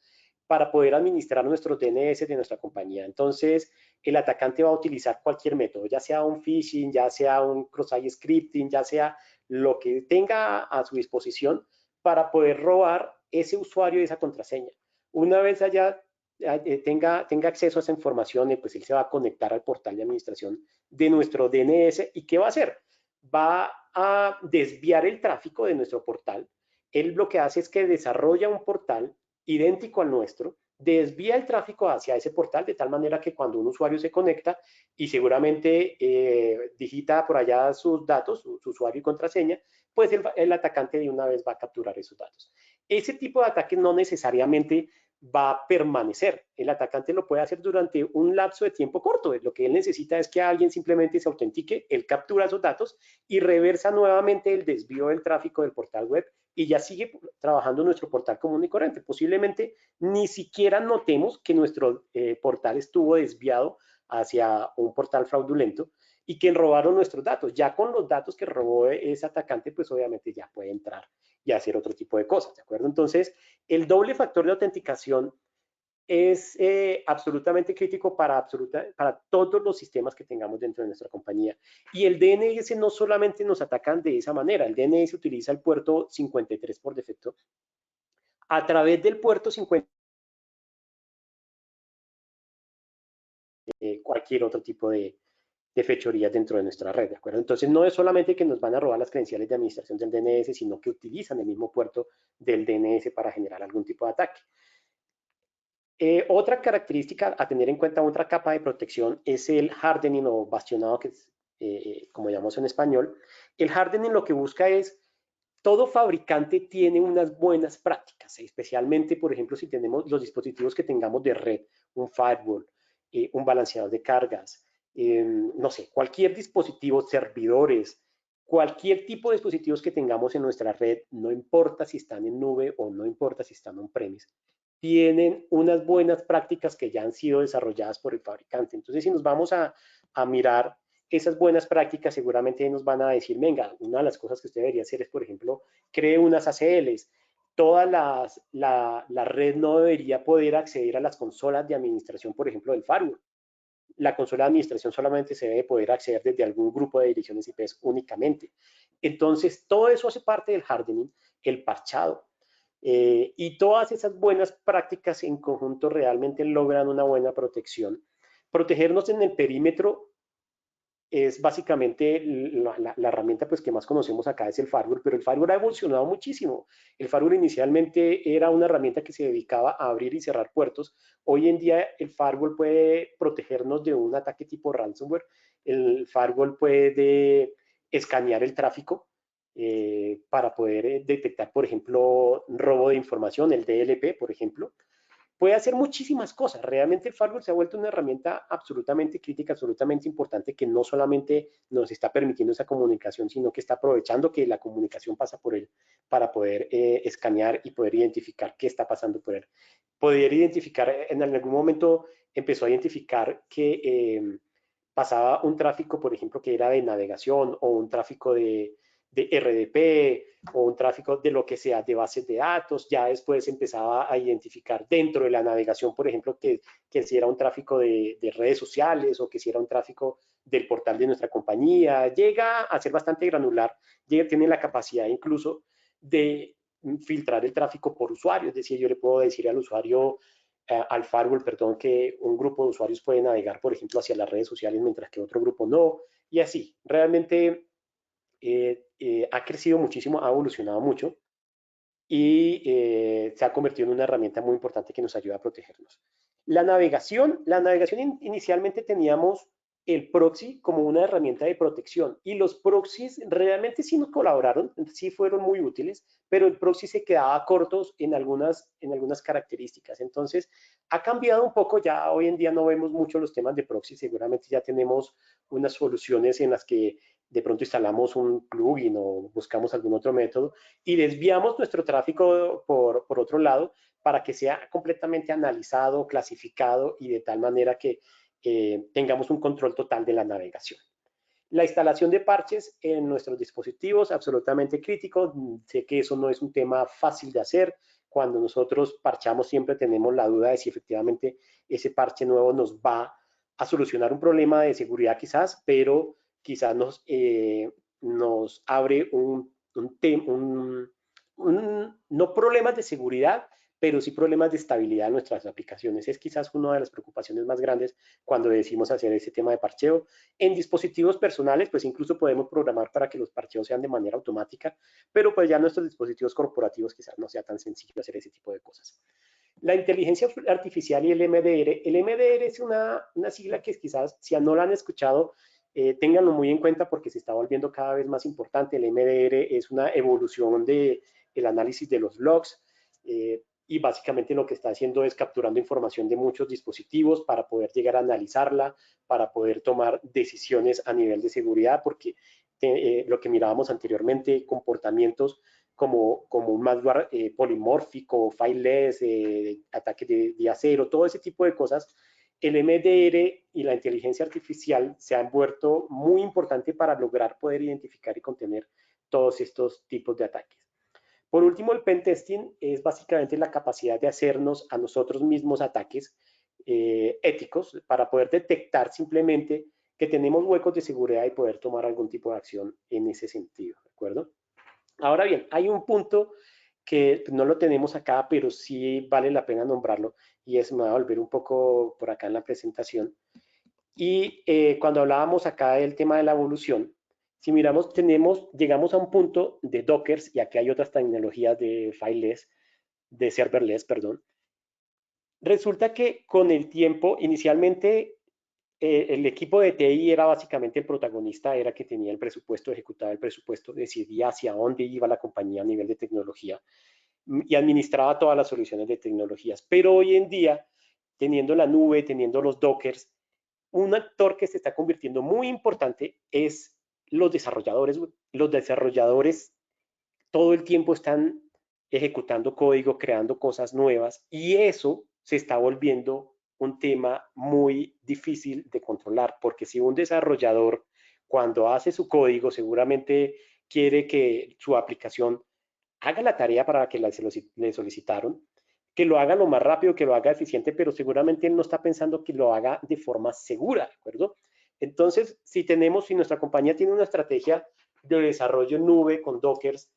para poder administrar nuestros DNS de nuestra compañía. Entonces, el atacante va a utilizar cualquier método, ya sea un phishing, ya sea un cross-site scripting, ya sea lo que tenga a su disposición para poder robar ese usuario y esa contraseña. Una vez allá tenga acceso a esa información, pues él se va a conectar al portal de administración de nuestro DNS. ¿Y qué va a hacer? Va a desviar el tráfico de nuestro portal. Él lo que hace es que desarrolla un portal idéntico al nuestro, desvía el tráfico hacia ese portal de tal manera que cuando un usuario se conecta y seguramente digita por allá sus datos, su usuario y contraseña, pues el atacante de una vez va a capturar esos datos. Ese tipo de ataque no necesariamente va a permanecer. El atacante lo puede hacer durante un lapso de tiempo corto. Lo que él necesita es que alguien simplemente se autentique, él captura esos datos y reversa nuevamente el desvío del tráfico del portal web y ya sigue trabajando nuestro portal común y corriente. Posiblemente ni siquiera notemos que nuestro portal estuvo desviado hacia un portal fraudulento y que robaron nuestros datos. Ya con los datos que robó ese atacante, pues obviamente ya puede entrar y hacer otro tipo de cosas, ¿de acuerdo? Entonces, el doble factor de autenticación es absolutamente crítico para todos los sistemas que tengamos dentro de nuestra compañía. Y el DNS no solamente nos atacan de esa manera, el DNS utiliza el puerto 53 por defecto. A través del puerto 50, cualquier otro tipo de fechorías dentro de nuestra red, ¿de acuerdo? Entonces, no es solamente que nos van a robar las credenciales de administración del DNS, sino que utilizan el mismo puerto del DNS para generar algún tipo de ataque. Otra característica a tener en cuenta, otra capa de protección, es el hardening o bastionado, que es, como llamamos en español. El hardening lo que busca es, todo fabricante tiene unas buenas prácticas, especialmente, por ejemplo, si tenemos los dispositivos que tengamos de red, un firewall, un balanceador de cargas, no sé, cualquier dispositivo, servidores, cualquier tipo de dispositivos que tengamos en nuestra red, no importa si están en nube o no importa si están on-premise, tienen unas buenas prácticas que ya han sido desarrolladas por el fabricante. Entonces, si nos vamos a mirar esas buenas prácticas, seguramente nos van a decir, venga, una de las cosas que usted debería hacer es, por ejemplo, cree unas ACLs. Toda la red no debería poder acceder a las consolas de administración, por ejemplo, del firewall. La consola de administración solamente se debe poder acceder desde algún grupo de direcciones IPs únicamente. Entonces, todo eso hace parte del hardening, el parchado. Y todas esas buenas prácticas en conjunto realmente logran una buena protección. Protegernos en el perímetro es básicamente la herramienta pues, que más conocemos acá, es el firewall, pero el firewall ha evolucionado muchísimo. El firewall inicialmente era una herramienta que se dedicaba a abrir y cerrar puertos. Hoy en día el firewall puede protegernos de un ataque tipo ransomware. El firewall puede escanear el tráfico para poder detectar, por ejemplo, robo de información, el DLP, por ejemplo. Puede hacer muchísimas cosas. Realmente el firewall se ha vuelto una herramienta absolutamente crítica, absolutamente importante, que no solamente nos está permitiendo esa comunicación, sino que está aprovechando que la comunicación pasa por él para poder escanear y poder identificar qué está pasando por él. Poder identificar, en algún momento empezó a identificar que pasaba un tráfico, por ejemplo, que era de navegación o un tráfico de RDP o un tráfico de lo que sea, de bases de datos. Ya después empezaba a identificar dentro de la navegación, por ejemplo, que si era un tráfico de redes sociales o que si era un tráfico del portal de nuestra compañía. Llega a ser bastante granular, tiene la capacidad incluso de filtrar el tráfico por usuario, es decir, yo le puedo decir al usuario, al firewall, perdón, que un grupo de usuarios puede navegar, por ejemplo, hacia las redes sociales, mientras que otro grupo no, y así. Realmente ha crecido muchísimo, ha evolucionado mucho y se ha convertido en una herramienta muy importante que nos ayuda a protegernos. La navegación inicialmente teníamos el proxy como una herramienta de protección y los proxies realmente sí nos colaboraron, sí fueron muy útiles, pero el proxy se quedaba cortos en algunas características. Entonces, ha cambiado un poco, ya hoy en día no vemos mucho los temas de proxy, seguramente ya tenemos unas soluciones en las que de pronto instalamos un plugin o buscamos algún otro método y desviamos nuestro tráfico por otro lado para que sea completamente analizado, clasificado y de tal manera que tengamos un control total de la navegación. La instalación de parches en nuestros dispositivos, absolutamente crítico. Sé que eso no es un tema fácil de hacer. Cuando nosotros parchamos siempre tenemos la duda de si efectivamente ese parche nuevo nos va a solucionar un problema de seguridad quizás, pero quizás nos abre no problemas de seguridad, pero sí problemas de estabilidad en nuestras aplicaciones. Es quizás una de las preocupaciones más grandes cuando decimos hacer ese tema de parcheo. En dispositivos personales, pues incluso podemos programar para que los parcheos sean de manera automática, pero pues ya en nuestros dispositivos corporativos quizás no sea tan sencillo hacer ese tipo de cosas. La inteligencia artificial y el MDR. El MDR es una sigla que quizás, si no la han escuchado, ténganlo muy en cuenta porque se está volviendo cada vez más importante. El MDR es una evolución del análisis de los logs y básicamente lo que está haciendo es capturando información de muchos dispositivos para poder llegar a analizarla, para poder tomar decisiones a nivel de seguridad, porque lo que mirábamos anteriormente, comportamientos como un malware polimórfico, fileless, ataques de acero, todo ese tipo de cosas, el MDR y la inteligencia artificial se han vuelto muy importante para lograr poder identificar y contener todos estos tipos de ataques. Por último, el pentesting es básicamente la capacidad de hacernos a nosotros mismos ataques éticos para poder detectar simplemente que tenemos huecos de seguridad y poder tomar algún tipo de acción en ese sentido, ¿de acuerdo? Ahora bien, hay un punto que no lo tenemos acá, pero sí vale la pena nombrarlo, y es, me voy a volver un poco por acá en la presentación. Y cuando hablábamos acá del tema de la evolución, si miramos, llegamos a un punto de Dockers, y aquí hay otras tecnologías de fileless, de serverless, perdón. Resulta que con el tiempo, inicialmente el equipo de TI era básicamente el protagonista, era que tenía el presupuesto, ejecutaba el presupuesto, decidía hacia dónde iba la compañía a nivel de tecnología y administraba todas las soluciones de tecnologías. Pero hoy en día, teniendo la nube, teniendo los Dockers, un actor que se está convirtiendo muy importante es los desarrolladores. Los desarrolladores todo el tiempo están ejecutando código, creando cosas nuevas y eso se está volviendo un tema muy difícil de controlar, porque si un desarrollador cuando hace su código seguramente quiere que su aplicación haga la tarea para la que le solicitaron, que lo haga lo más rápido, que lo haga eficiente, pero seguramente él no está pensando que lo haga de forma segura, ¿de acuerdo? Entonces, si nuestra compañía tiene una estrategia de desarrollo en nube con Dockers,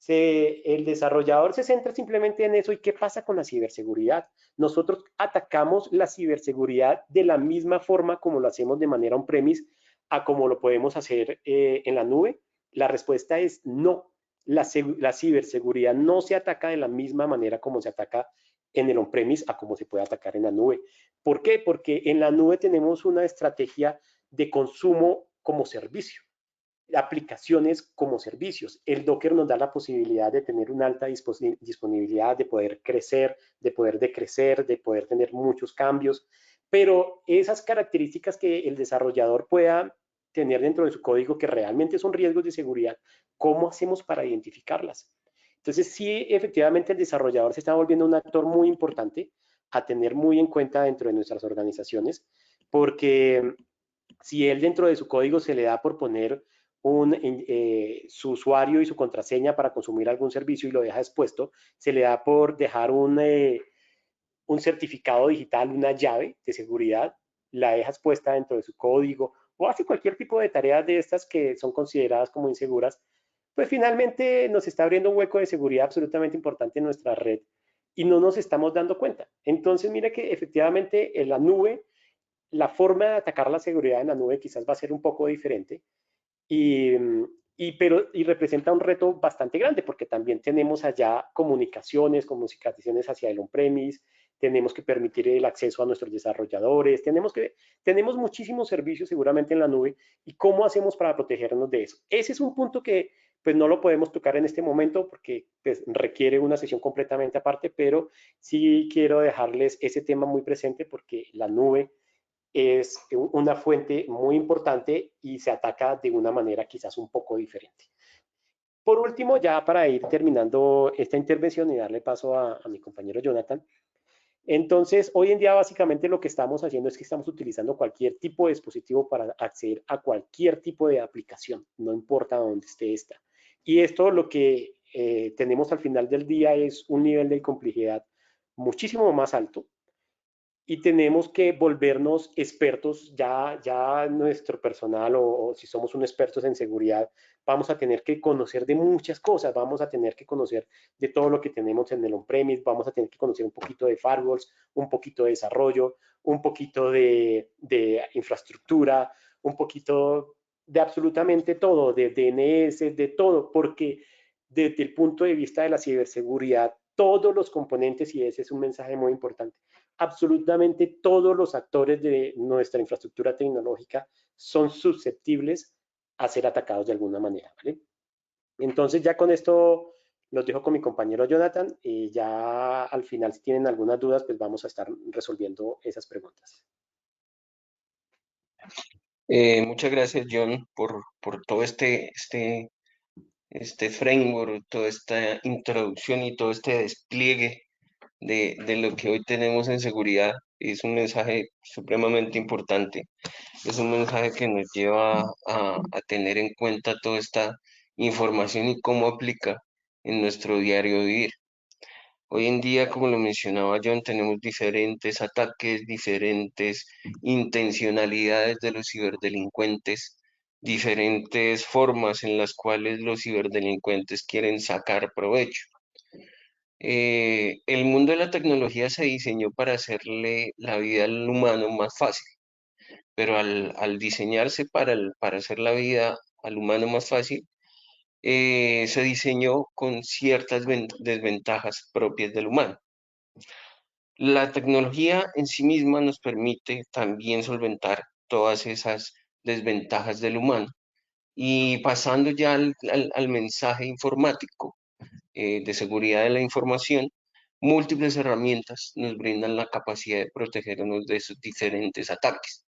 el desarrollador se centra simplemente en eso. ¿Y qué pasa con la ciberseguridad? Nosotros atacamos la ciberseguridad de la misma forma como lo hacemos de manera on-premise a como lo podemos hacer en la nube. La respuesta es no. La ciberseguridad no se ataca de la misma manera como se ataca en el on-premise a como se puede atacar en la nube. ¿Por qué? Porque en la nube tenemos una estrategia de consumo como servicio, aplicaciones como servicios. El Docker nos da la posibilidad de tener una alta disponibilidad, de poder crecer, de poder decrecer, de poder tener muchos cambios, pero esas características que el desarrollador pueda tener dentro de su código que realmente son riesgos de seguridad, ¿cómo hacemos para identificarlas? Entonces, sí, efectivamente el desarrollador se está volviendo un actor muy importante a tener muy en cuenta dentro de nuestras organizaciones, porque si él dentro de su código se le da por poner su usuario y su contraseña para consumir algún servicio y lo deja expuesto, se le da por dejar un certificado digital, una llave de seguridad, la deja expuesta dentro de su código o hace cualquier tipo de tareas de estas que son consideradas como inseguras, pues finalmente nos está abriendo un hueco de seguridad absolutamente importante en nuestra red y no nos estamos dando cuenta. Entonces, mire que efectivamente en la nube la forma de atacar la seguridad en la nube quizás va a ser un poco diferente y, y representa un reto bastante grande porque también tenemos allá comunicaciones hacia el on-premise, tenemos que permitir el acceso a nuestros desarrolladores, tenemos muchísimos servicios seguramente en la nube y cómo hacemos para protegernos de eso. Ese es un punto que pues no lo podemos tocar en este momento porque pues, requiere una sesión completamente aparte, pero sí quiero dejarles ese tema muy presente porque la nube es una fuente muy importante y se ataca de una manera quizás un poco diferente. Por último, ya para ir terminando esta intervención y darle paso a mi compañero Jonathan, entonces, hoy en día básicamente lo que estamos haciendo es que estamos utilizando cualquier tipo de dispositivo para acceder a cualquier tipo de aplicación, no importa dónde esté esta. Y esto lo que tenemos al final del día es un nivel de complejidad muchísimo más alto y tenemos que volvernos expertos, ya nuestro personal o si somos un expertos en seguridad, vamos a tener que conocer de muchas cosas, vamos a tener que conocer de todo lo que tenemos en el on-premise, vamos a tener que conocer un poquito de firewalls, un poquito de desarrollo, un poquito de infraestructura, un poquito de absolutamente todo, de DNS, de todo, porque desde el punto de vista de la ciberseguridad, todos los componentes, y ese es un mensaje muy importante, absolutamente todos los actores de nuestra infraestructura tecnológica son susceptibles a ser atacados de alguna manera, ¿vale? Entonces ya con esto los dejo con mi compañero Jonathan y ya al final si tienen algunas dudas pues vamos a estar resolviendo esas preguntas.
Muchas gracias, John, por todo este framework, toda esta introducción y todo este despliegue de lo que hoy tenemos en seguridad. Es un mensaje supremamente importante. Es un mensaje que nos lleva a tener en cuenta toda esta información y cómo aplica en nuestro diario vivir. Hoy en día, como lo mencionaba John, tenemos diferentes ataques, diferentes intencionalidades de los ciberdelincuentes, diferentes formas en las cuales los ciberdelincuentes quieren sacar provecho. El mundo de la tecnología se diseñó para hacerle la vida al humano más fácil, pero al diseñarse para hacer la vida al humano más fácil, se diseñó con ciertas desventajas propias del humano. La tecnología en sí misma nos permite también solventar todas esas desventajas del humano. Y pasando ya al mensaje informático de seguridad de la información, múltiples herramientas nos brindan la capacidad de protegernos de esos diferentes ataques.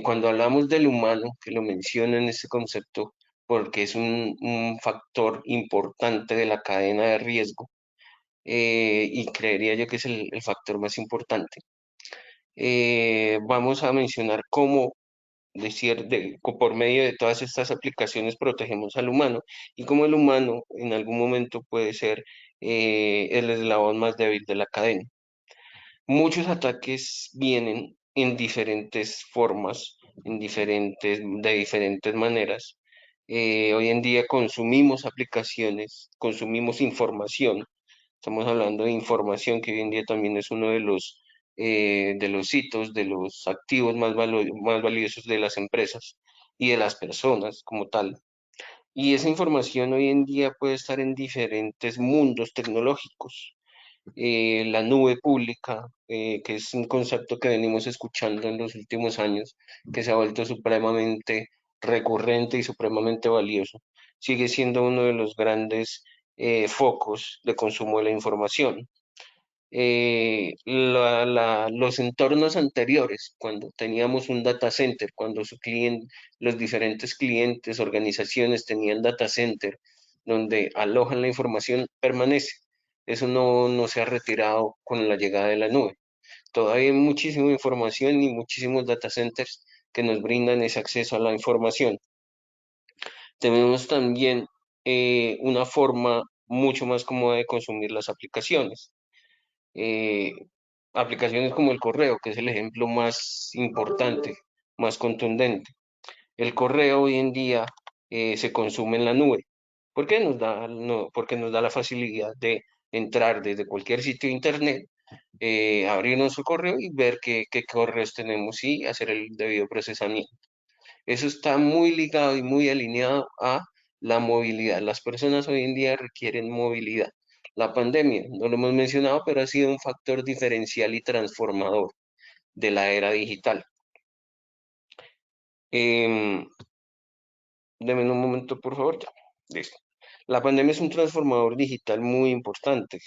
Cuando hablamos del humano, que lo menciono en este concepto, porque es un factor importante de la cadena de riesgo, y creería yo que es el factor más importante. Vamos a mencionar cómo por medio de todas estas aplicaciones protegemos al humano y cómo el humano en algún momento puede ser el eslabón más débil de la cadena. Muchos ataques vienen en diferentes formas, de diferentes maneras. Hoy en día consumimos aplicaciones, consumimos información. Estamos hablando de información que hoy en día también es uno de los hitos, de los activos más valiosos de las empresas y de las personas como tal. Y esa información hoy en día puede estar en diferentes mundos tecnológicos. La nube pública, que es un concepto que venimos escuchando en los últimos años, que se ha vuelto supremamente recurrente y supremamente valioso, sigue siendo uno de los grandes focos de consumo de la información. Los entornos anteriores, cuando teníamos un data center, cuando los diferentes clientes, organizaciones tenían data center donde alojan la información, permanece. Eso no se ha retirado con la llegada de la nube. Todavía hay muchísima información y muchísimos data centers que nos brindan ese acceso a la información. Tenemos también una forma mucho más cómoda de consumir las aplicaciones. Eh, Aplicaciones como el correo, que es el ejemplo más importante, más contundente. El correo hoy en día se consume en la nube. ¿Por qué nos da, no, porque nos da la facilidad de entrar desde cualquier sitio de internet, abrir nuestro correo y ver qué correos tenemos y hacer el debido procesamiento. Eso está muy ligado y muy alineado a la movilidad. Las personas hoy en día requieren movilidad. La pandemia, no lo hemos mencionado, pero ha sido un factor diferencial y transformador de la era digital. Em, Deme un momento, por favor. Ya. Listo. La pandemia es un transformador digital muy importante.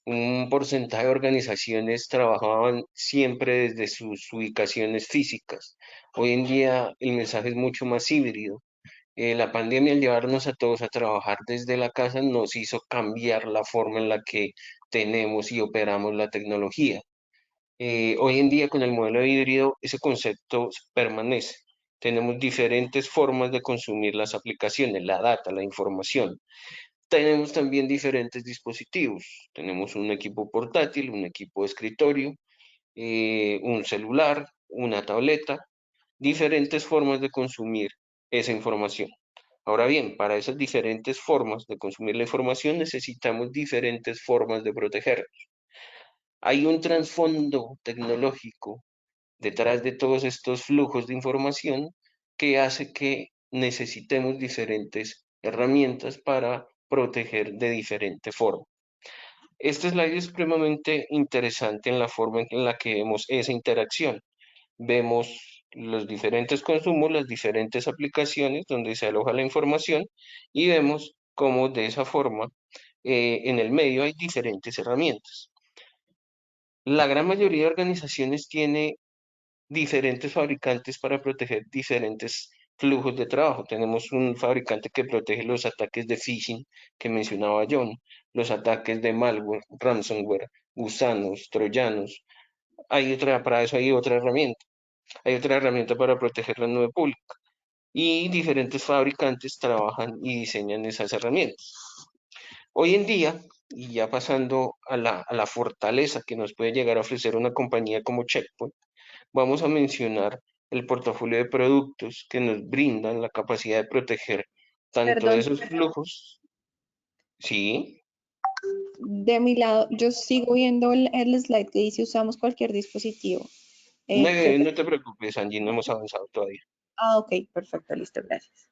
Un porcentaje de organizaciones trabajaban siempre desde sus ubicaciones físicas. Hoy en día el mensaje es mucho más híbrido. La pandemia, al llevarnos a todos a trabajar desde la casa, nos hizo cambiar la forma en la que tenemos y operamos la tecnología. Hoy en día con el modelo híbrido ese concepto permanece. Tenemos diferentes formas de consumir las aplicaciones, la data, la información. Tenemos también diferentes dispositivos. Tenemos un equipo portátil, un equipo de escritorio, un celular, una tableta, diferentes formas de consumir esa información. Ahora bien, para esas diferentes formas de consumir la información necesitamos diferentes formas de proteger. Hay un trasfondo tecnológico detrás de todos estos flujos de información que hace que necesitemos diferentes herramientas para proteger de diferente forma. Este slide es supremamente interesante en la forma en la que vemos esa interacción. Vemos los diferentes consumos, las diferentes aplicaciones donde se aloja la información y vemos cómo de esa forma en el medio hay diferentes herramientas. La gran mayoría de organizaciones tiene diferentes fabricantes para proteger diferentes flujos de trabajo. Tenemos un fabricante que protege los ataques de phishing que mencionaba John, los ataques de malware, ransomware, gusanos, troyanos. Para eso hay otra herramienta. Hay otra herramienta para proteger la nube pública. Y diferentes fabricantes trabajan y diseñan esas herramientas. Hoy en día, y ya pasando a la fortaleza que nos puede llegar a ofrecer una compañía como Checkpoint, vamos a mencionar el portafolio de productos que nos brindan la capacidad de proteger tanto de
Perdón,
esos flujos, sí,
de mi lado, yo sigo viendo el slide que dice usamos cualquier dispositivo.
no,
Creo que...
no te preocupes, Angie, no hemos avanzado todavía.
Ah, ok, perfecto, listo, gracias.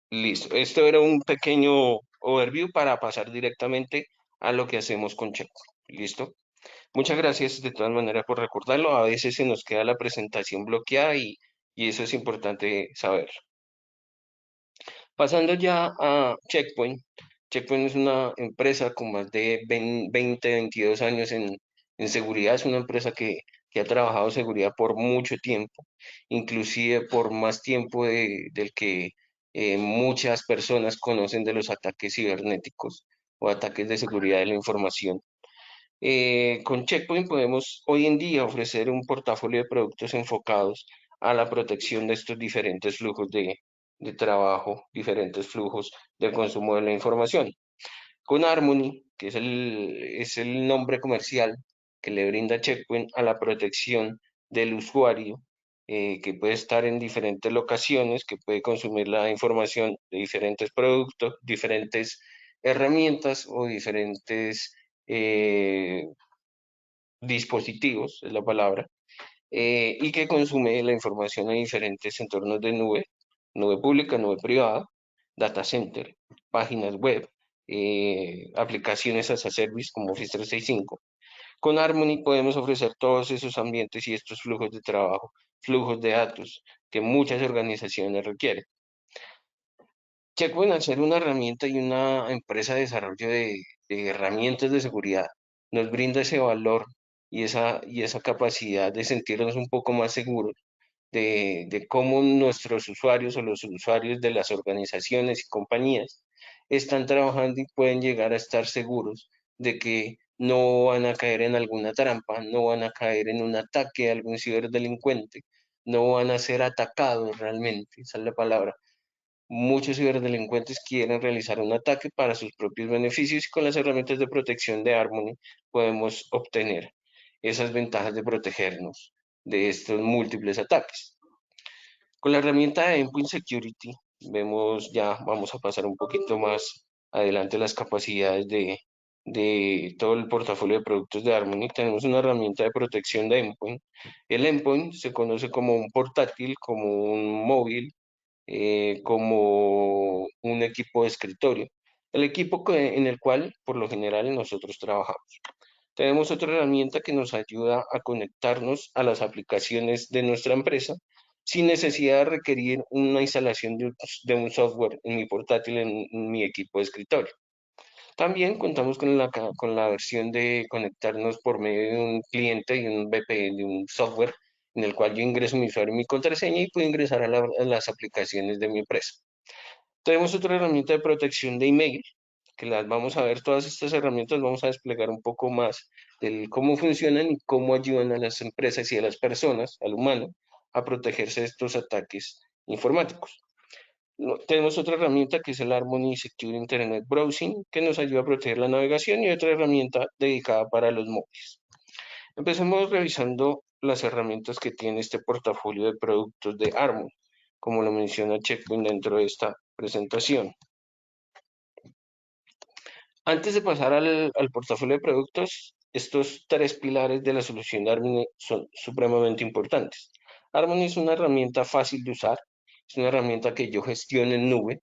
Listo, esto era un pequeño overview para pasar directamente a lo que hacemos con Checo. ¿Listo? Muchas gracias de todas maneras por recordarlo. A veces se nos queda la presentación bloqueada y eso es importante saber. Pasando ya a Checkpoint. Checkpoint es una empresa con más de 20, 22 años en seguridad. Es una empresa que ha trabajado seguridad por mucho tiempo, inclusive por más tiempo del que muchas personas conocen de los ataques cibernéticos o ataques de seguridad de la información. Con Checkpoint podemos hoy en día ofrecer un portafolio de productos enfocados a la protección de estos diferentes flujos de trabajo, diferentes flujos de consumo de la información. Con Harmony, que es el nombre comercial que le brinda Checkpoint a la protección del usuario, que puede estar en diferentes locaciones, que puede consumir la información de diferentes productos, diferentes herramientas o diferentes eh, dispositivos, es la palabra, y que consume la información en diferentes entornos de nube, nube pública, nube privada, data center, páginas web, aplicaciones as a service como Office 365. Con Harmony podemos ofrecer todos esos ambientes y estos flujos de trabajo, flujos de datos que muchas organizaciones requieren. Checkpoint, al ser una herramienta y una empresa de desarrollo de herramientas de seguridad, nos brinda ese valor y esa capacidad de sentirnos un poco más seguros de cómo nuestros usuarios o los usuarios de las organizaciones y compañías están trabajando y pueden llegar a estar seguros de que no van a caer en alguna trampa, no van a caer en un ataque de algún ciberdelincuente, no van a ser atacados realmente, esa es la palabra. Muchos ciberdelincuentes quieren realizar un ataque para sus propios beneficios y con las herramientas de protección de Harmony podemos obtener esas ventajas de protegernos de estos múltiples ataques. Con la herramienta de Endpoint Security vemos ya, vamos a pasar un poquito más adelante las capacidades de todo el portafolio de productos de Harmony, tenemos una herramienta de protección de endpoint. El endpoint se conoce como un portátil, como un móvil, como un equipo de escritorio, el equipo en el cual por lo general nosotros trabajamos. Tenemos otra herramienta que nos ayuda a conectarnos a las aplicaciones de nuestra empresa sin necesidad de requerir una instalación de un software en mi portátil, en mi equipo de escritorio. También contamos con la versión de conectarnos por medio de un cliente y un VPN, de un software en el cual yo ingreso mi usuario y mi contraseña y puedo ingresar a las aplicaciones de mi empresa. Tenemos otra herramienta de protección de email, que las vamos a ver, todas estas herramientas vamos a desplegar un poco más del cómo funcionan y cómo ayudan a las empresas y a las personas, al humano, a protegerse de estos ataques informáticos. Tenemos otra herramienta que es el Harmony Secure Internet Browsing, que nos ayuda a proteger la navegación, y otra herramienta dedicada para los móviles. Empecemos revisando las herramientas que tiene este portafolio de productos de Harmony, como lo menciona Checkpoint dentro de esta presentación. Antes de pasar al portafolio de productos, estos tres pilares de la solución de Harmony son supremamente importantes. Harmony es una herramienta fácil de usar, es una herramienta que yo gestiono en nube,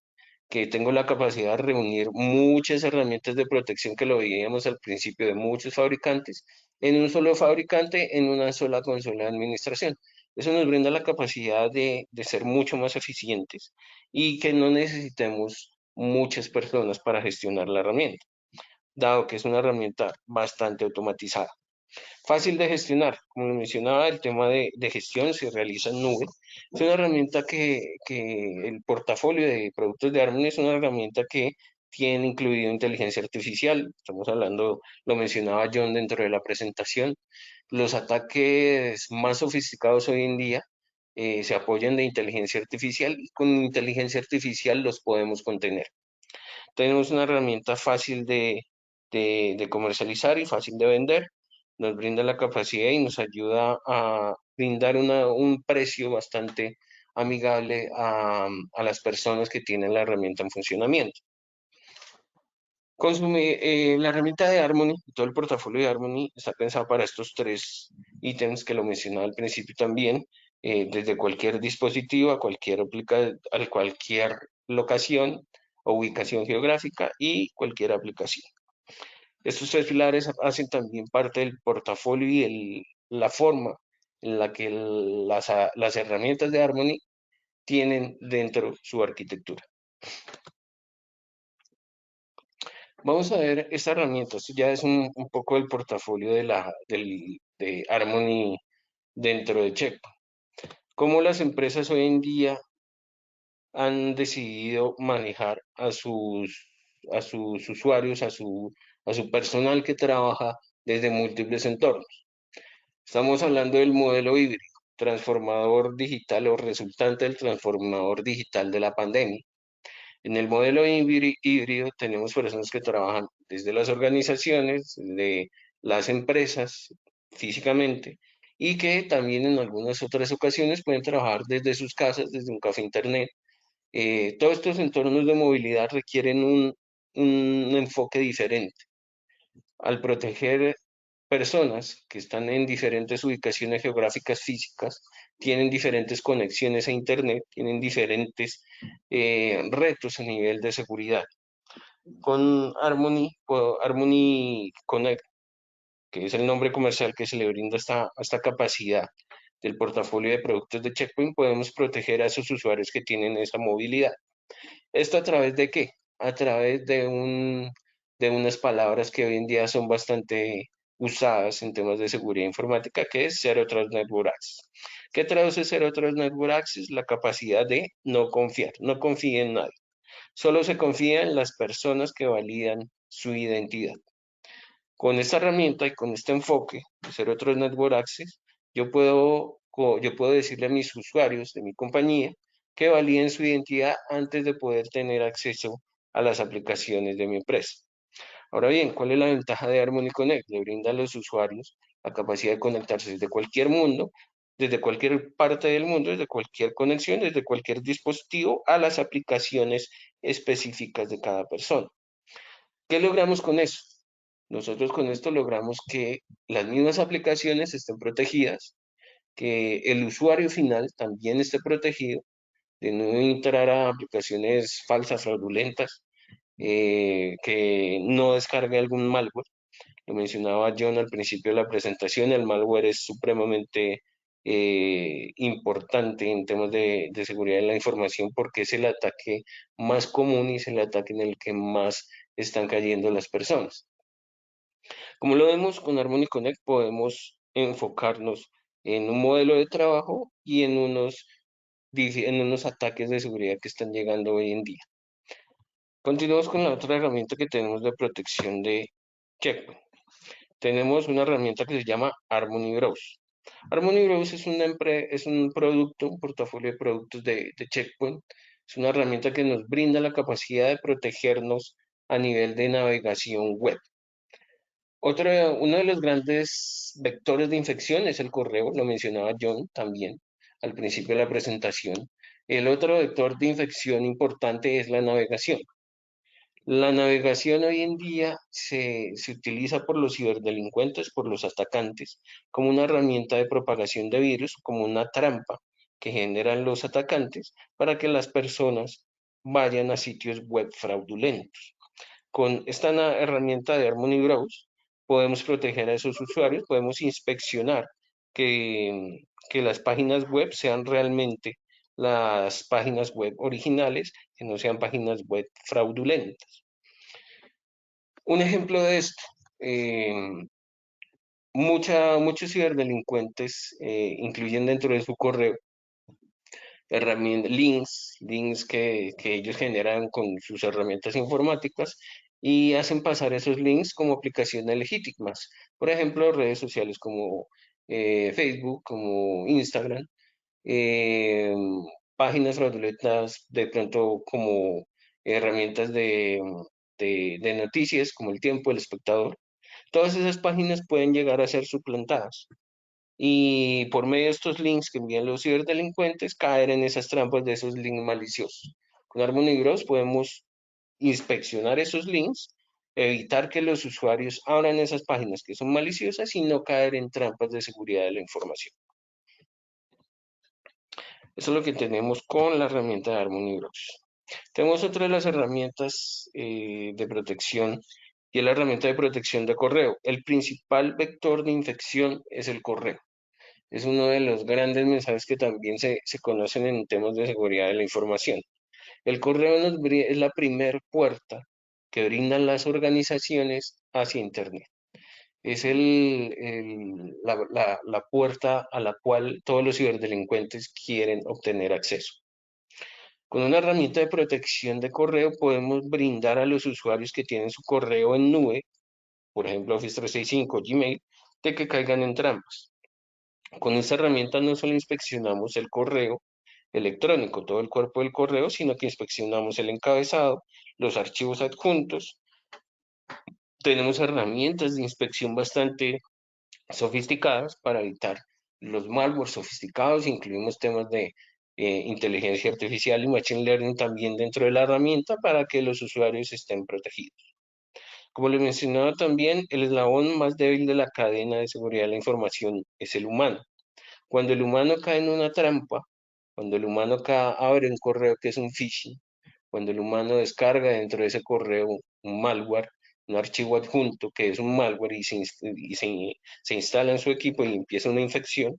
que tengo la capacidad de reunir muchas herramientas de protección que lo veíamos al principio de muchos fabricantes en un solo fabricante, en una sola consola de administración. Eso nos brinda la capacidad de ser mucho más eficientes y que no necesitemos muchas personas para gestionar la herramienta, dado que es una herramienta bastante automatizada. Fácil de gestionar, como lo mencionaba, el tema de gestión se realiza en nube. Es una herramienta que el portafolio de productos de Harmony es una herramienta que tiene incluido inteligencia artificial. Estamos hablando, lo mencionaba John dentro de la presentación. Los ataques más sofisticados hoy en día se apoyan de inteligencia artificial, y con inteligencia artificial los podemos contener. Tenemos una herramienta fácil de comercializar y fácil de vender. Nos brinda la capacidad y nos ayuda a brindar un precio bastante amigable a las personas que tienen la herramienta en funcionamiento. La herramienta de Harmony, todo el portafolio de Harmony está pensado para estos tres ítems que lo mencionaba al principio también, desde cualquier dispositivo a cualquier locación o ubicación geográfica y cualquier aplicación. Estos tres pilares hacen también parte del portafolio y la forma en la que las herramientas de Harmony tienen dentro su arquitectura. Vamos a ver esta herramienta. Esto ya es un poco el portafolio de Harmony dentro de Checkpoint. Cómo las empresas hoy en día han decidido manejar a sus usuarios, a su personal que trabaja desde múltiples entornos. Estamos hablando del modelo híbrido, transformador digital o resultante del transformador digital de la pandemia. En el modelo híbrido tenemos personas que trabajan desde las organizaciones, de las empresas físicamente, y que también en algunas otras ocasiones pueden trabajar desde sus casas, desde un café internet. Todos estos entornos de movilidad requieren un enfoque diferente. Al proteger personas que están en diferentes ubicaciones geográficas físicas, tienen diferentes conexiones a Internet, tienen diferentes retos a nivel de seguridad. Con Harmony Connect, que es el nombre comercial que se le brinda esta capacidad del portafolio de productos de Checkpoint, podemos proteger a esos usuarios que tienen esa movilidad. ¿Esto a través de qué? A través de unas palabras que hoy en día son bastante usadas en temas de seguridad informática, que es Zero Trust Network Access. ¿Qué traduce Zero Trust Network Access? La capacidad de no confiar, no confíe en nadie. Solo se confía en las personas que validan su identidad. Con esta herramienta y con este enfoque de Zero Trust Network Access, yo puedo decirle a mis usuarios de mi compañía que validen su identidad antes de poder tener acceso a las aplicaciones de mi empresa. Ahora bien, ¿cuál es la ventaja de Harmony Connect? Le brinda a los usuarios la capacidad de conectarse desde cualquier mundo, desde cualquier parte del mundo, desde cualquier conexión, desde cualquier dispositivo, a las aplicaciones específicas de cada persona. ¿Qué logramos con eso? Nosotros con esto logramos que las mismas aplicaciones estén protegidas, que el usuario final también esté protegido, de no entrar a aplicaciones falsas, fraudulentas, que no descargue algún malware. Lo mencionaba John al principio de la presentación, el malware es supremamente importante en temas de seguridad de la información porque es el ataque más común y es el ataque en el que más están cayendo las personas. Como lo vemos con Harmony Connect, podemos enfocarnos en un modelo de trabajo y en unos ataques de seguridad que están llegando hoy en día. Continuamos con la otra herramienta que tenemos de protección de Checkpoint. Tenemos una herramienta que se llama Harmony Browse. Harmony Browse es un producto, un portafolio de productos de Checkpoint. Es una herramienta que nos brinda la capacidad de protegernos a nivel de navegación web. Uno de los grandes vectores de infección es el correo, lo mencionaba John también al principio de la presentación. El otro vector de infección importante es la navegación. La navegación hoy en día se utiliza por los ciberdelincuentes, por los atacantes, como una herramienta de propagación de virus, como una trampa que generan los atacantes para que las personas vayan a sitios web fraudulentos. Con esta herramienta de Harmony Browse podemos proteger a esos usuarios, podemos inspeccionar que las páginas web sean realmente las páginas web originales, que no sean páginas web fraudulentas. Un ejemplo de esto, muchos ciberdelincuentes incluyen dentro de su correo links que ellos generan con sus herramientas informáticas y hacen pasar esos links como aplicaciones legítimas. Por ejemplo, redes sociales como Facebook, como Instagram, eh, páginas fraudulentas de pronto como herramientas de noticias como El Tiempo, El Espectador. Todas esas páginas pueden llegar a ser suplantadas y por medio de estos links que envían los ciberdelincuentes caer en esas trampas de esos links maliciosos. Con Harmony Browse podemos inspeccionar esos links, evitar que los usuarios abran esas páginas que son maliciosas y no caer en trampas de seguridad de la información. Eso es lo que tenemos con la herramienta de Harmony Browse. Tenemos otra de las herramientas de protección y es la herramienta de protección de correo. El principal vector de infección es el correo. Es uno de los grandes mensajes que también se conocen en temas de seguridad de la información. El correo es la primer puerta que brindan las organizaciones hacia Internet. Es la puerta a la cual todos los ciberdelincuentes quieren obtener acceso. Con una herramienta de protección de correo podemos brindar a los usuarios que tienen su correo en nube, por ejemplo Office 365, Gmail, de que caigan en trampas. Con esta herramienta no solo inspeccionamos el correo electrónico, todo el cuerpo del correo, sino que inspeccionamos el encabezado, los archivos adjuntos. Tenemos herramientas de inspección bastante sofisticadas para evitar los malware sofisticados. Incluimos temas de inteligencia artificial y machine learning también dentro de la herramienta para que los usuarios estén protegidos. Como les mencionaba también, el eslabón más débil de la cadena de seguridad de la información es el humano. Cuando el humano cae en una trampa, cuando el humano abre un correo que es un phishing, cuando el humano descarga dentro de ese correo un malware, un archivo adjunto que es un malware y se instala en su equipo y empieza una infección,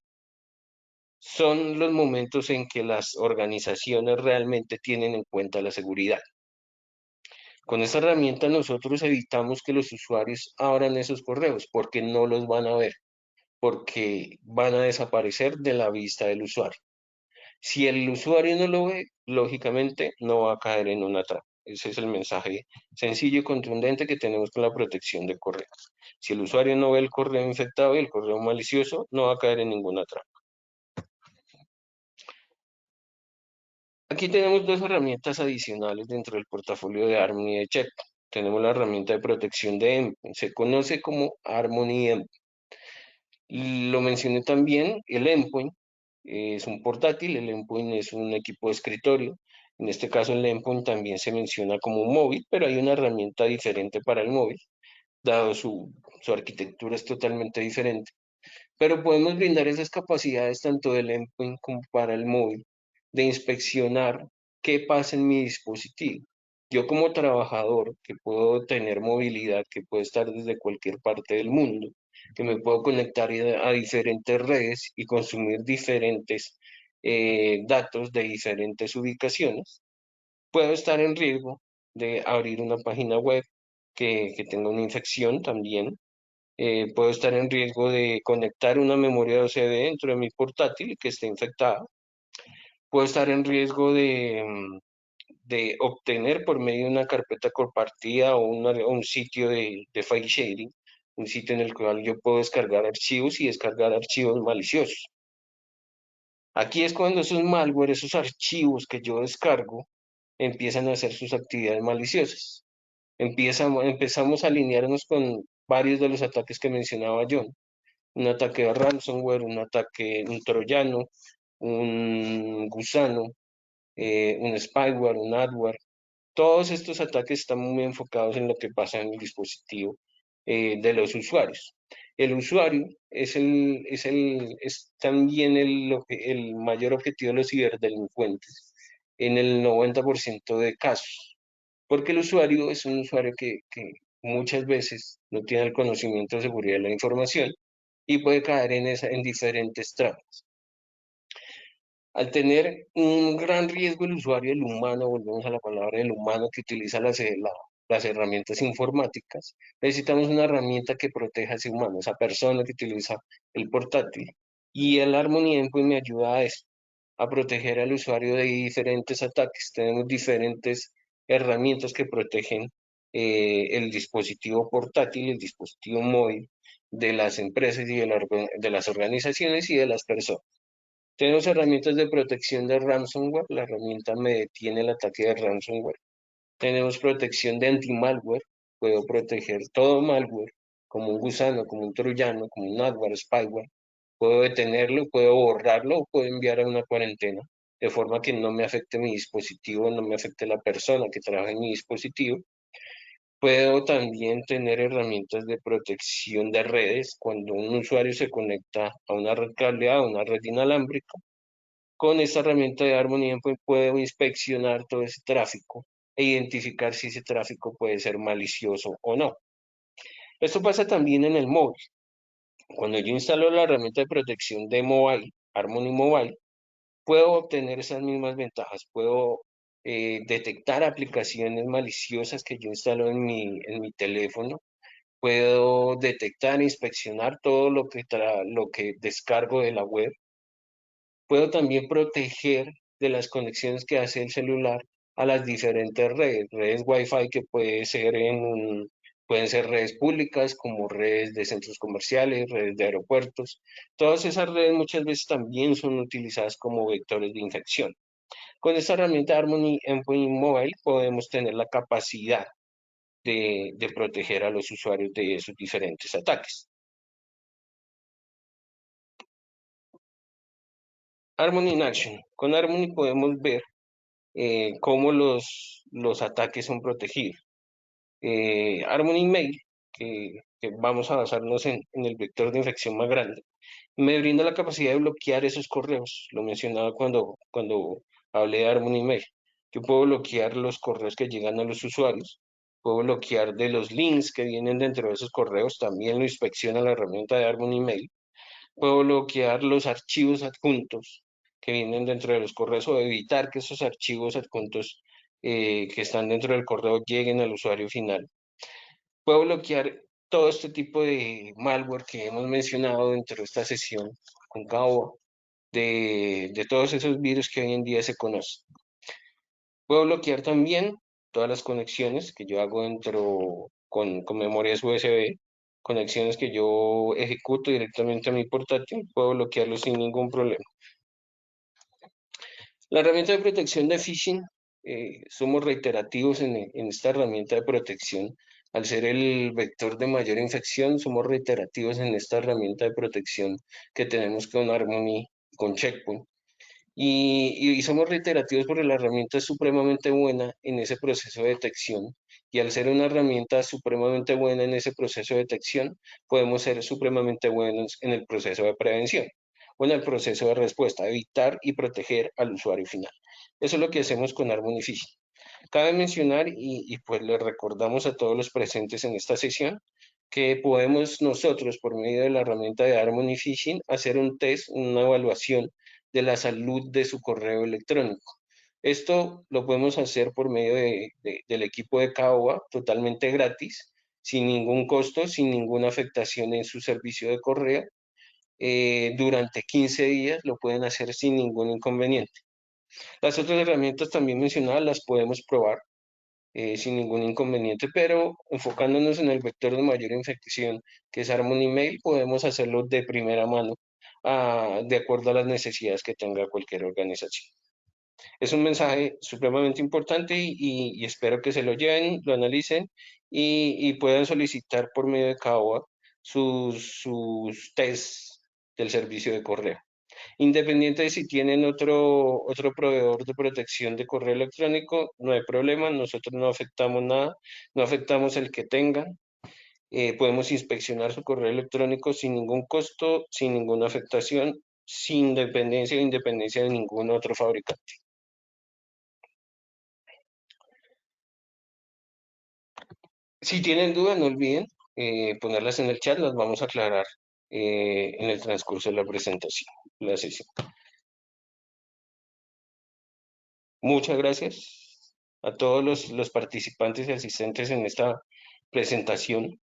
son los momentos en que las organizaciones realmente tienen en cuenta la seguridad. Con esta herramienta nosotros evitamos que los usuarios abran esos correos porque no los van a ver, porque van a desaparecer de la vista del usuario. Si el usuario no lo ve, lógicamente no va a caer en una trampa. Ese es el mensaje sencillo y contundente que tenemos con la protección de correos. Si el usuario no ve el correo infectado y el correo malicioso, no va a caer en ninguna trampa. Aquí tenemos dos herramientas adicionales dentro del portafolio de Harmony de Check. Tenemos la herramienta de protección de Endpoint. Se conoce como Harmony Endpoint. Lo mencioné también, el Endpoint es un portátil, el Endpoint es un equipo de escritorio. En este caso el Endpoint también se menciona como un móvil, pero hay una herramienta diferente para el móvil. dado su arquitectura es totalmente diferente. Pero podemos brindar esas capacidades tanto del endpoint como para el móvil, de inspeccionar qué pasa en mi dispositivo. Yo como trabajador que puedo tener movilidad, que puedo estar desde cualquier parte del mundo, que me puedo conectar a diferentes redes y consumir diferentes datos de diferentes ubicaciones, puedo estar en riesgo de abrir una página web que tenga una infección también. Puedo estar en riesgo de conectar una memoria USB dentro de mi portátil y que esté infectada. Puedo estar en riesgo de obtener por medio de una carpeta compartida o un sitio de file sharing, un sitio en el cual yo puedo descargar archivos y descargar archivos maliciosos. Aquí es cuando esos malware, esos archivos que yo descargo, empiezan a hacer sus actividades maliciosas. Empezamos a alinearnos con varios de los ataques que mencionaba John. Un ataque de ransomware, un troyano, un gusano, un spyware, un adware. Todos estos ataques están muy enfocados en lo que pasa en el dispositivo de los usuarios. El usuario es también el mayor objetivo de los ciberdelincuentes en el 90% de casos, porque el usuario es un usuario que muchas veces no tiene el conocimiento de seguridad de la información y puede caer en diferentes trampas. Al tener un gran riesgo el usuario, el humano, volvemos a la palabra del humano que utiliza las herramientas informáticas, necesitamos una herramienta que proteja a ese humano, esa persona que utiliza el portátil. Y el Harmony Endpoint me ayuda a eso, a proteger al usuario de diferentes ataques. Tenemos diferentes herramientas que protegen el dispositivo portátil, el dispositivo móvil de las empresas y de las organizaciones y de las personas. Tenemos herramientas de protección de ransomware. La herramienta me detiene el ataque de ransomware. Tenemos protección de anti-malware. Puedo proteger todo malware, como un gusano, como un troyano, como un adware, spyware. Puedo detenerlo, puedo borrarlo o puedo enviar a una cuarentena, de forma que no me afecte mi dispositivo, no me afecte la persona que trabaja en mi dispositivo. Puedo también tener herramientas de protección de redes cuando un usuario se conecta a una red cableada, a una red inalámbrica. Con esta herramienta de Harmony Endpoint puedo inspeccionar todo ese tráfico e identificar si ese tráfico puede ser malicioso o no. Esto pasa también en el móvil. Cuando yo instalo la herramienta de protección de mobile, Harmony Mobile, puedo obtener esas mismas ventajas. Puedo detectar aplicaciones maliciosas que yo instalo en mi teléfono. Puedo detectar e inspeccionar todo lo que descargo de la web. Puedo también proteger de las conexiones que hace el celular a las diferentes redes Wi-Fi que pueden ser redes públicas como redes de centros comerciales, redes de aeropuertos. Todas esas redes muchas veces también son utilizadas como vectores de infección. Con esta herramienta Harmony Endpoint Mobile podemos tener la capacidad de proteger a los usuarios de esos diferentes ataques. Harmony in Action. Con Harmony podemos ver cómo los ataques son protegidos. Harmony Mail, que vamos a basarnos en el vector de infección más grande, me brinda la capacidad de bloquear esos correos. Lo mencionaba cuando hablé de Harmony Mail. Yo puedo bloquear los correos que llegan a los usuarios, puedo bloquear de los links que vienen dentro de esos correos, también lo inspecciona la herramienta de Harmony Mail. Puedo bloquear los archivos adjuntos que vienen dentro de los correos o evitar que esos archivos adjuntos que están dentro del correo lleguen al usuario final. Puedo bloquear todo este tipo de malware que hemos mencionado dentro de esta sesión con Cabo, de todos esos virus que hoy en día se conocen. Puedo bloquear también todas las conexiones que yo hago con memorias USB, conexiones que yo ejecuto directamente a mi portátil, puedo bloquearlo sin ningún problema. La herramienta de protección de phishing, somos reiterativos en esta herramienta de protección. Al ser el vector de mayor infección, somos reiterativos en esta herramienta de protección que tenemos con Harmony, con Checkpoint. Y somos reiterativos porque la herramienta es supremamente buena en ese proceso de detección Y al ser una herramienta supremamente buena en ese proceso de detección, podemos ser supremamente buenos en el proceso de prevención o en el proceso de respuesta, evitar y proteger al usuario final. Eso es lo que hacemos con Harmony Phishing. Cabe mencionar y pues le recordamos a todos los presentes en esta sesión que podemos nosotros, por medio de la herramienta de Harmony Phishing, hacer un test, una evaluación de la salud de su correo electrónico. Esto lo podemos hacer por medio del equipo de Caoba, totalmente gratis, sin ningún costo, sin ninguna afectación en su servicio de correo. Durante 15 días lo pueden hacer sin ningún inconveniente. Las otras herramientas también mencionadas las podemos probar sin ningún inconveniente, pero enfocándonos en el vector de mayor infección, que es Harmony Mail, podemos hacerlo de primera mano, de acuerdo a las necesidades que tenga cualquier organización. Es un mensaje supremamente importante y espero que se lo lleven, lo analicen y puedan solicitar por medio de Caoba sus tests del servicio de correo. Independiente de si tienen otro proveedor de protección de correo electrónico, no hay problema, nosotros no afectamos nada, no afectamos el que tengan. Podemos inspeccionar su correo electrónico sin ningún costo, sin ninguna afectación, sin dependencia o independencia de ningún otro fabricante. Si tienen dudas, no olviden ponerlas en el chat, las vamos a aclarar en el transcurso de la presentación, la sesión. Muchas gracias a todos los participantes y asistentes en esta presentación.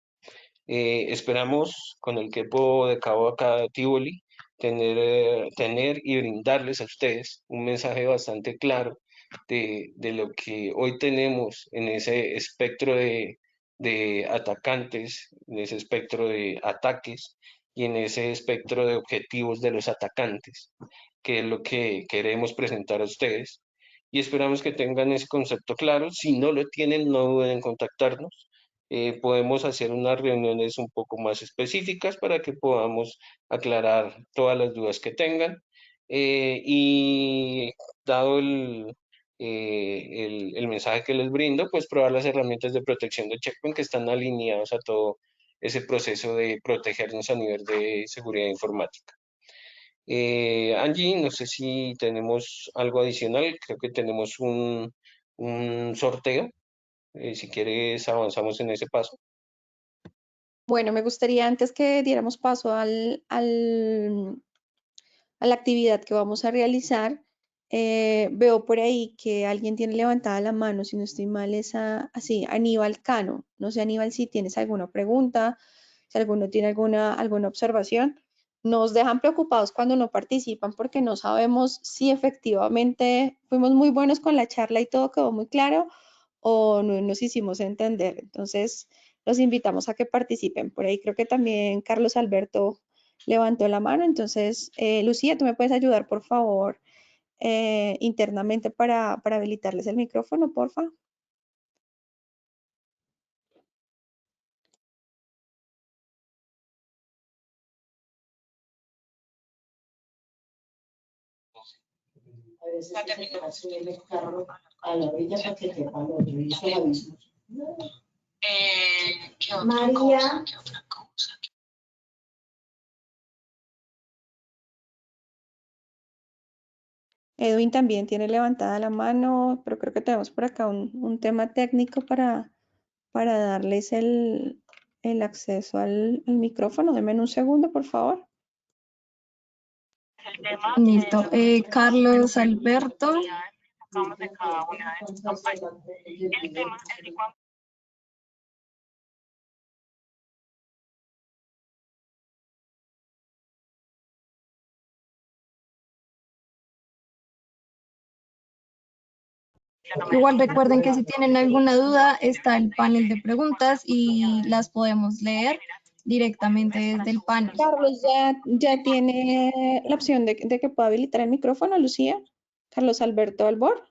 Esperamos con el equipo de Cabo acá Tivoli tener y brindarles a ustedes un mensaje bastante claro de lo que hoy tenemos en ese espectro de atacantes, en ese espectro de ataques y en ese espectro de objetivos de los atacantes, que es lo que queremos presentar a ustedes. Y esperamos que tengan ese concepto claro. Si no lo tienen, no duden en contactarnos. Podemos hacer unas reuniones un poco más específicas para que podamos aclarar todas las dudas que tengan. Y dado el mensaje que les brindo, pues probar las herramientas de protección de Checkpoint que están alineados a todo ese proceso de protegernos a nivel de seguridad informática. Angie, no sé si tenemos algo adicional, creo que tenemos un sorteo. Si quieres, avanzamos en ese paso.
Bueno, me gustaría antes que diéramos paso a la actividad que vamos a realizar, veo por ahí que alguien tiene levantada la mano, si no estoy mal, es así, Aníbal Cano. No sé, Aníbal, si tienes alguna pregunta, si alguno tiene alguna observación. Nos dejan preocupados cuando no participan porque no sabemos si efectivamente fuimos muy buenos con la charla y todo quedó muy claro o no nos hicimos entender. Entonces, los invitamos a que participen. Por ahí creo que también Carlos Alberto levantó la mano. Entonces, Lucía, ¿tú me puedes ayudar, por favor, internamente para habilitarles el micrófono, porfa?
María.
Edwin también tiene levantada la mano, pero creo que tenemos por acá un tema técnico para darles el acceso al micrófono. Denme un segundo, por favor.
Listo. Carlos Alberto. Igual recuerden que si tienen alguna duda está el panel de preguntas y las podemos leer directamente desde el panel.
Carlos ya tiene la opción de que pueda habilitar el micrófono, Lucía. Carlos Alberto Albor.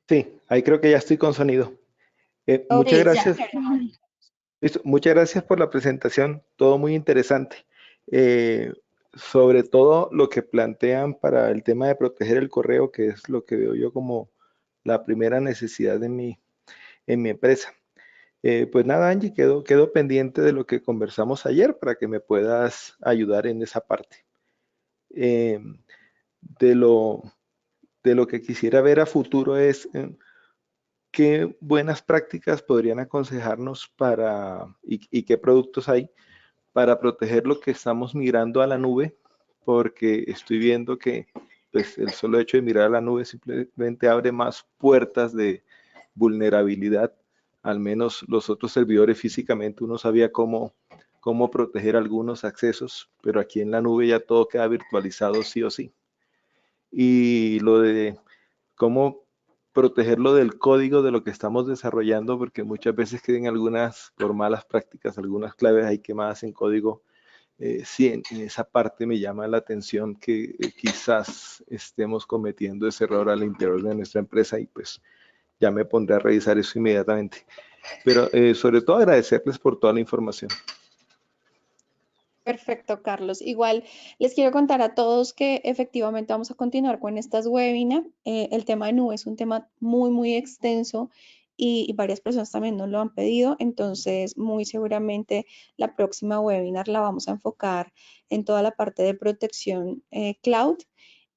Sí, ahí creo que ya estoy con sonido. Muchas
Ok,
gracias.
ya.
Listo, muchas gracias por la presentación, todo muy interesante. Sobre todo lo que plantean para el tema de proteger el correo, que es lo que veo yo como la primera necesidad en mi empresa. Pues nada, Angie, quedo pendiente de lo que conversamos ayer para que me puedas ayudar en esa parte. Eh, de lo que quisiera ver a futuro es qué buenas prácticas podrían aconsejarnos y qué productos hay para proteger lo que estamos migrando a la nube, porque estoy viendo que pues, el solo hecho de mirar a la nube simplemente abre más puertas de vulnerabilidad. Al menos los otros servidores físicamente uno sabía cómo proteger algunos accesos, pero aquí en la nube ya todo queda virtualizado sí o sí. Y lo de cómo protegerlo del código de lo que estamos desarrollando, porque muchas veces quedan algunas, por malas prácticas, algunas claves ahí quemadas en código. Sí, en esa parte me llama la atención que quizás estemos cometiendo ese error al interior de nuestra empresa y pues ya me pondré a revisar eso inmediatamente. Pero sobre todo agradecerles por toda la información.
Perfecto, Carlos. Igual les quiero contar a todos que efectivamente vamos a continuar con estas webinars. El tema de nube es un tema muy, muy extenso y varias personas también nos lo han pedido. Entonces, muy seguramente la próxima webinar la vamos a enfocar en toda la parte de protección cloud.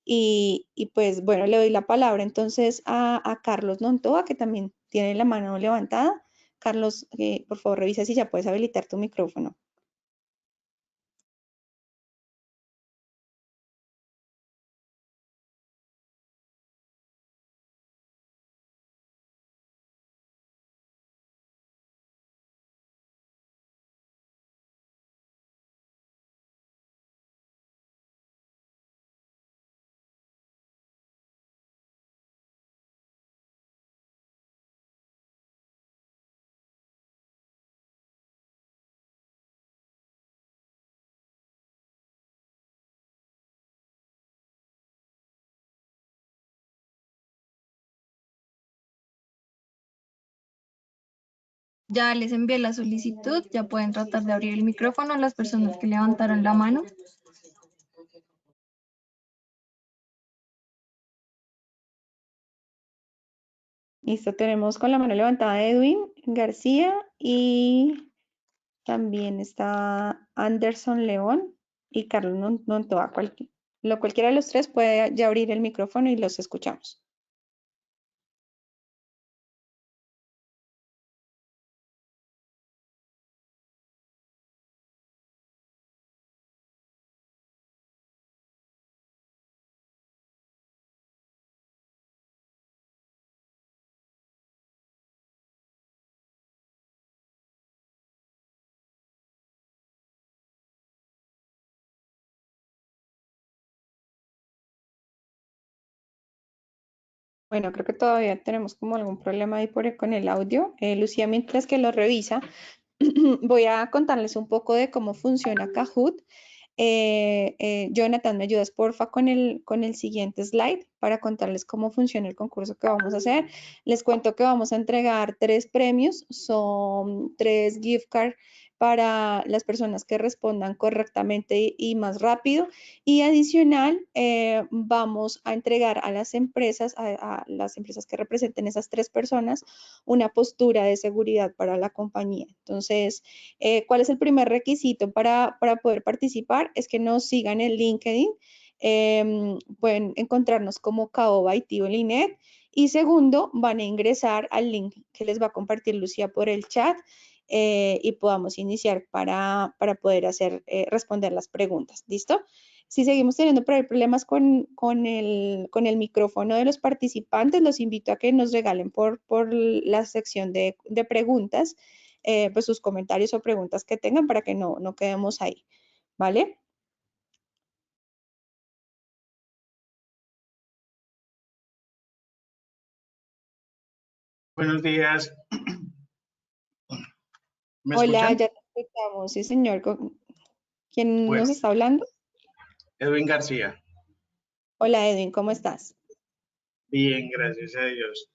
Y pues bueno, le doy la palabra entonces a Carlos Nontoa, que también tiene la mano levantada. Carlos, por favor, revisa si ya puedes habilitar tu micrófono.
Ya les envié la solicitud, ya pueden tratar de abrir el micrófono a las personas que levantaron la mano.
Listo, tenemos con la mano levantada a Edwin García y también está Anderson León y Carlos Nontoa. Cualquiera de los tres puede ya abrir el micrófono y los escuchamos. Bueno, creo que todavía tenemos como algún problema ahí con el audio. Lucía, mientras que lo revisa, voy a contarles un poco de cómo funciona Kahoot. Jonathan, ¿me ayudas porfa con el siguiente slide para contarles cómo funciona el concurso que vamos a hacer? Les cuento que vamos a entregar 3 premios, son 3 gift cards para las personas que respondan correctamente y más rápido. Y adicional, vamos a entregar a las empresas que representen esas 3 personas, una postura de seguridad para la compañía. Entonces, ¿cuál es el primer requisito para poder participar? Es que nos sigan en LinkedIn. Pueden encontrarnos como Caoba IT Linet. Y segundo, van a ingresar al link que les va a compartir Lucía por el chat y podamos iniciar para poder responder las preguntas. ¿Listo? Si seguimos teniendo por ahí problemas con el micrófono de los participantes, los invito a que nos regalen por la sección de preguntas pues sus comentarios o preguntas que tengan para que no quedemos ahí, ¿vale?
Buenos días. ¿Me
Hola,
escuchan?
ya te escuchamos, sí señor. ¿Quién
Bueno,
nos está hablando?
Edwin García.
Hola Edwin, ¿cómo estás?
Bien, gracias a Dios.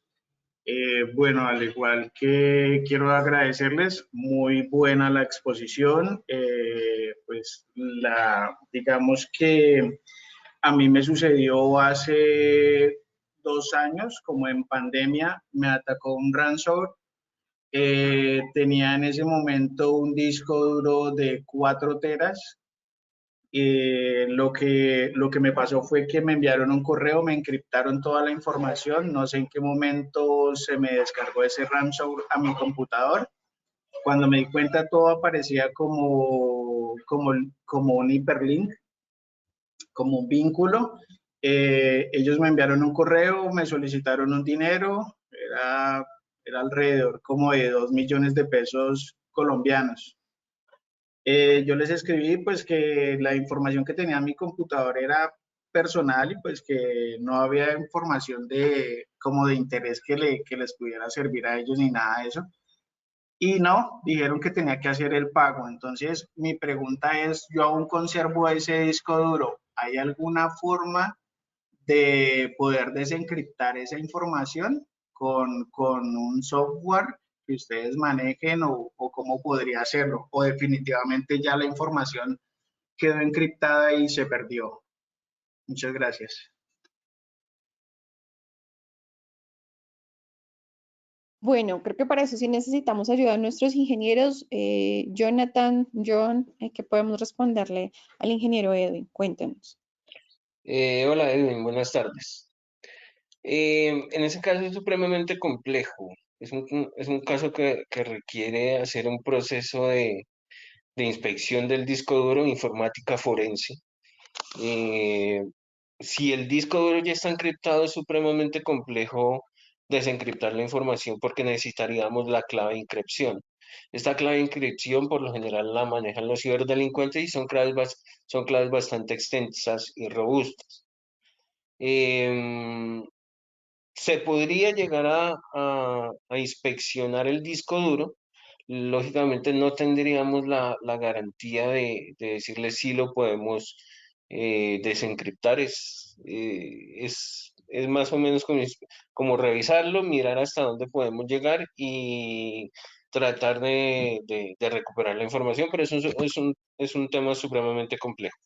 Bueno, al igual que quiero agradecerles, muy buena la exposición. Pues digamos que a mí me sucedió hace 2 años, como en pandemia, me atacó un ransomware. Tenía en ese momento un disco duro de 4 teras. Lo que me pasó fue que me enviaron un correo, me encriptaron toda la información, no sé en qué momento se me descargó ese ransomware a mi computador. Cuando me di cuenta todo aparecía como un hiperlink, como un vínculo. Ellos me enviaron un correo, me solicitaron un dinero, era alrededor como de 2 millones de pesos colombianos. Yo les escribí pues que la información que tenía en mi computador era personal y pues que no había información como de interés que les pudiera servir a ellos ni nada de eso. Y no, dijeron que tenía que hacer el pago. Entonces, mi pregunta es, yo aún conservo ese disco duro. ¿Hay alguna forma de poder desencriptar esa información con un software que ustedes manejen o cómo podría hacerlo? ¿O definitivamente ya la información quedó encriptada y se perdió? Muchas gracias.
Bueno, creo que para eso sí necesitamos ayuda de nuestros ingenieros. Jonathan, John, ¿qué podemos responderle al ingeniero Edwin? Cuéntenos.
Hola Edwin, buenas tardes. En ese caso es supremamente complejo. Es un caso que requiere hacer un proceso de inspección del disco duro en informática forense. Eh, si el disco duro ya está encriptado, es supremamente complejo desencriptar la información porque necesitaríamos la clave de encripción. Esta clave de encripción por lo general la manejan los ciberdelincuentes y son claves bastante extensas y robustas. Em, Se podría llegar a inspeccionar el disco duro. Lógicamente no tendríamos la garantía de decirle si lo podemos desencriptar. Es más o menos como revisarlo, mirar hasta dónde podemos llegar y tratar de recuperar la información, pero es un tema supremamente complejo.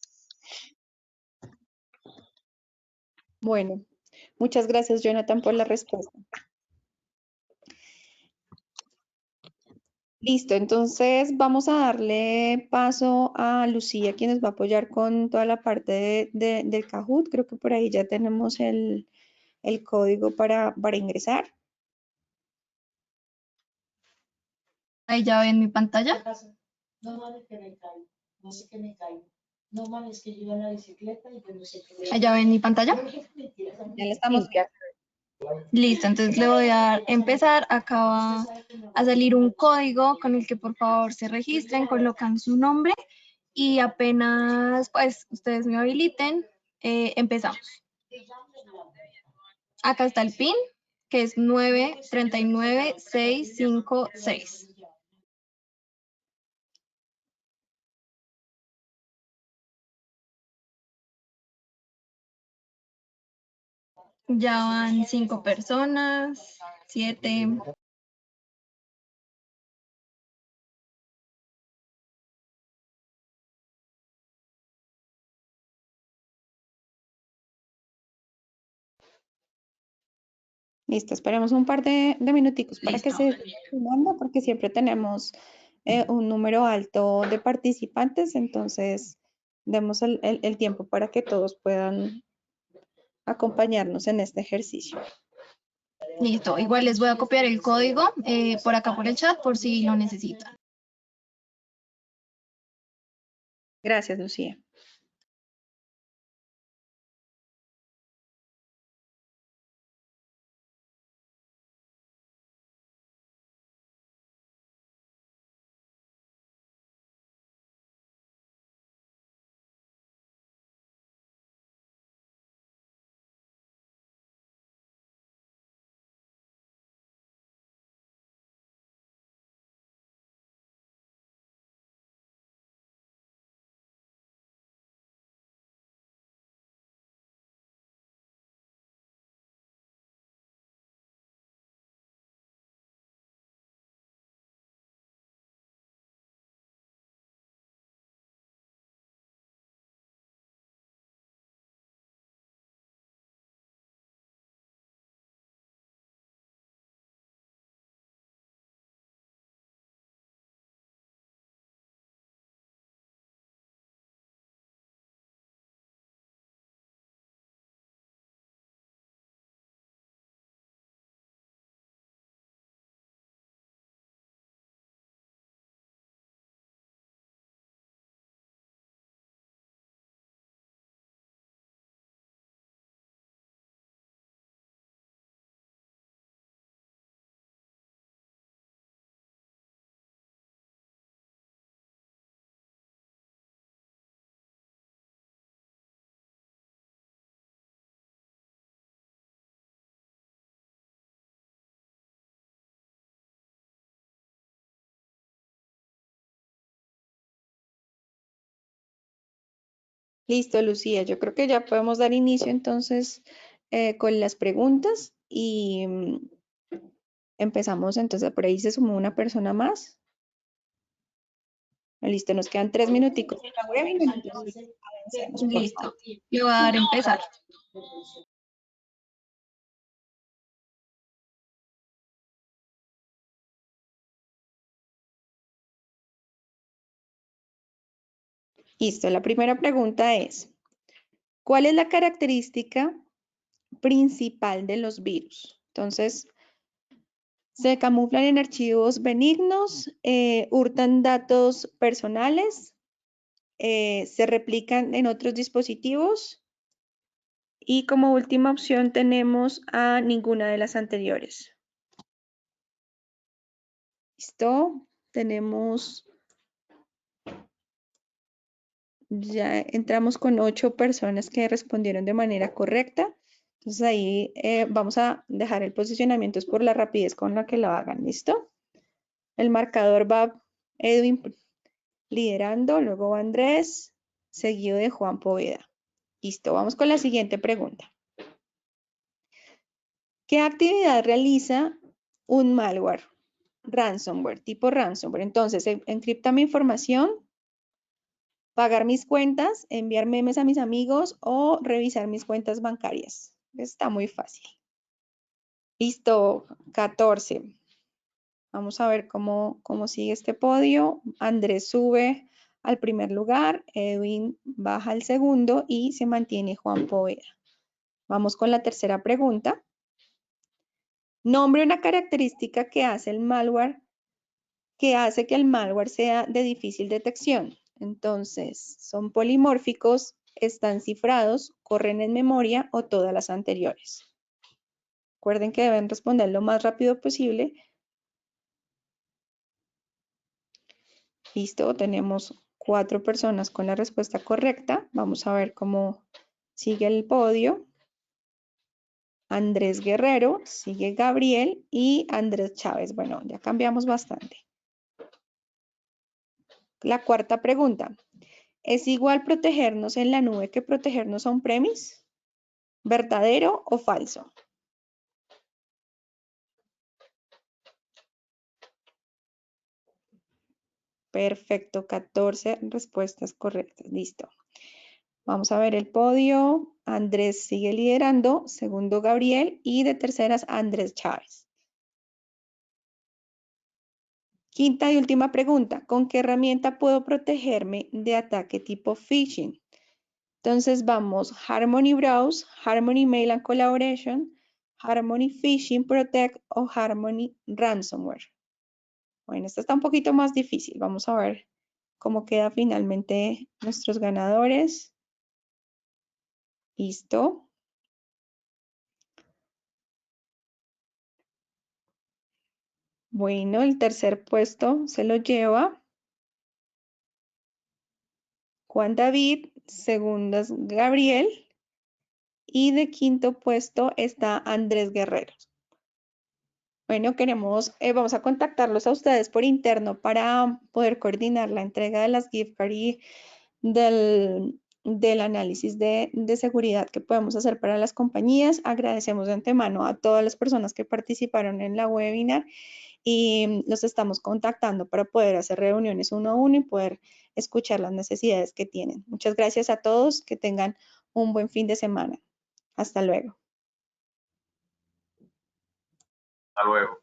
Bueno, muchas gracias, Jonathan, por la respuesta. Listo, entonces vamos a darle paso a Lucía, quien nos va a apoyar con toda la parte del Kahoot. Creo que por ahí ya tenemos el código para ingresar.
Ahí ya ven mi pantalla.
No mames que me caigo, no sé qué me caigo. No mames que yo iba en la bicicleta y yo no sé qué.
Ahí ya ven mi pantalla.
Ya le estamos viendo.
Listo, entonces le voy a dar empezar. Acá va a salir un código con el que por favor se registren, colocan su nombre y apenas pues ustedes me habiliten, empezamos. Acá está el PIN, que es 939656. Ya van 5 personas, 7.
Listo, esperemos un par de minuticos para que
Listo.
se sumando, porque siempre tenemos un número alto de participantes, entonces demos el tiempo para que todos puedan acompañarnos en este ejercicio.
Listo, igual les voy a copiar el código por acá por el chat por si lo necesitan.
Gracias, Lucía. Listo, Lucía. Yo creo que ya podemos dar inicio entonces con las preguntas y empezamos. Entonces, por ahí se sumó una persona más. Listo, nos quedan 3 minuticos en la webinar, entonces avancemos, por
Listo.
favor.
Le voy a dar a empezar.
Listo, la primera pregunta es, ¿cuál es la característica principal de los virus? Entonces, se camuflan en archivos benignos, hurtan datos personales, se replican en otros dispositivos y como última opción tenemos a ninguna de las anteriores. ¿Listo? Tenemos, ya entramos con 8 personas que respondieron de manera correcta. Entonces ahí vamos a dejar el posicionamiento es por la rapidez con la que lo hagan. ¿Listo? El marcador va Edwin liderando, luego va Andrés, seguido de Juan Poveda. Listo, vamos con la siguiente pregunta. ¿Qué actividad realiza un malware? Ransomware, tipo ransomware. Entonces, encripta mi información, pagar mis cuentas, enviar memes a mis amigos o revisar mis cuentas bancarias. Está muy fácil. Listo, 14. Vamos a ver cómo sigue este podio. Andrés sube al primer lugar, Edwin baja al segundo y se mantiene Juan Poveda. Vamos con la tercera pregunta. Nombre una característica que hace el malware, que hace que el malware sea de difícil detección. Entonces, son polimórficos, están cifrados, corren en memoria o todas las anteriores. Recuerden que deben responder lo más rápido posible. Listo, tenemos 4 personas con la respuesta correcta. Vamos a ver cómo sigue el podio. Andrés Guerrero, sigue Gabriel y Andrés Chávez. Bueno, ya cambiamos bastante. La cuarta pregunta. ¿Es igual protegernos en la nube que protegernos on-premise? ¿Verdadero o falso? Perfecto, 14 respuestas correctas. Listo. Vamos a ver el podio. Andrés sigue liderando, segundo Gabriel y de terceras Andrés Chávez. Quinta y última pregunta. ¿Con qué herramienta puedo protegerme de ataque tipo phishing? Entonces vamos Harmony Browse, Harmony Mail and Collaboration, Harmony Phishing Protect o Harmony Ransomware. Bueno, esta está un poquito más difícil. Vamos a ver cómo queda finalmente nuestros ganadores. Listo. Bueno, el tercer puesto se lo lleva Juan David, segundo es Gabriel y de quinto puesto está Andrés Guerrero. Bueno, vamos a contactarlos a ustedes por interno para poder coordinar la entrega de las gift cards y del análisis de seguridad que podemos hacer para las compañías. Agradecemos de antemano a todas las personas que participaron en la webinar y los estamos contactando para poder hacer reuniones uno a uno y poder escuchar las necesidades que tienen. Muchas gracias a todos, que tengan un buen fin de semana. Hasta luego.
Hasta luego.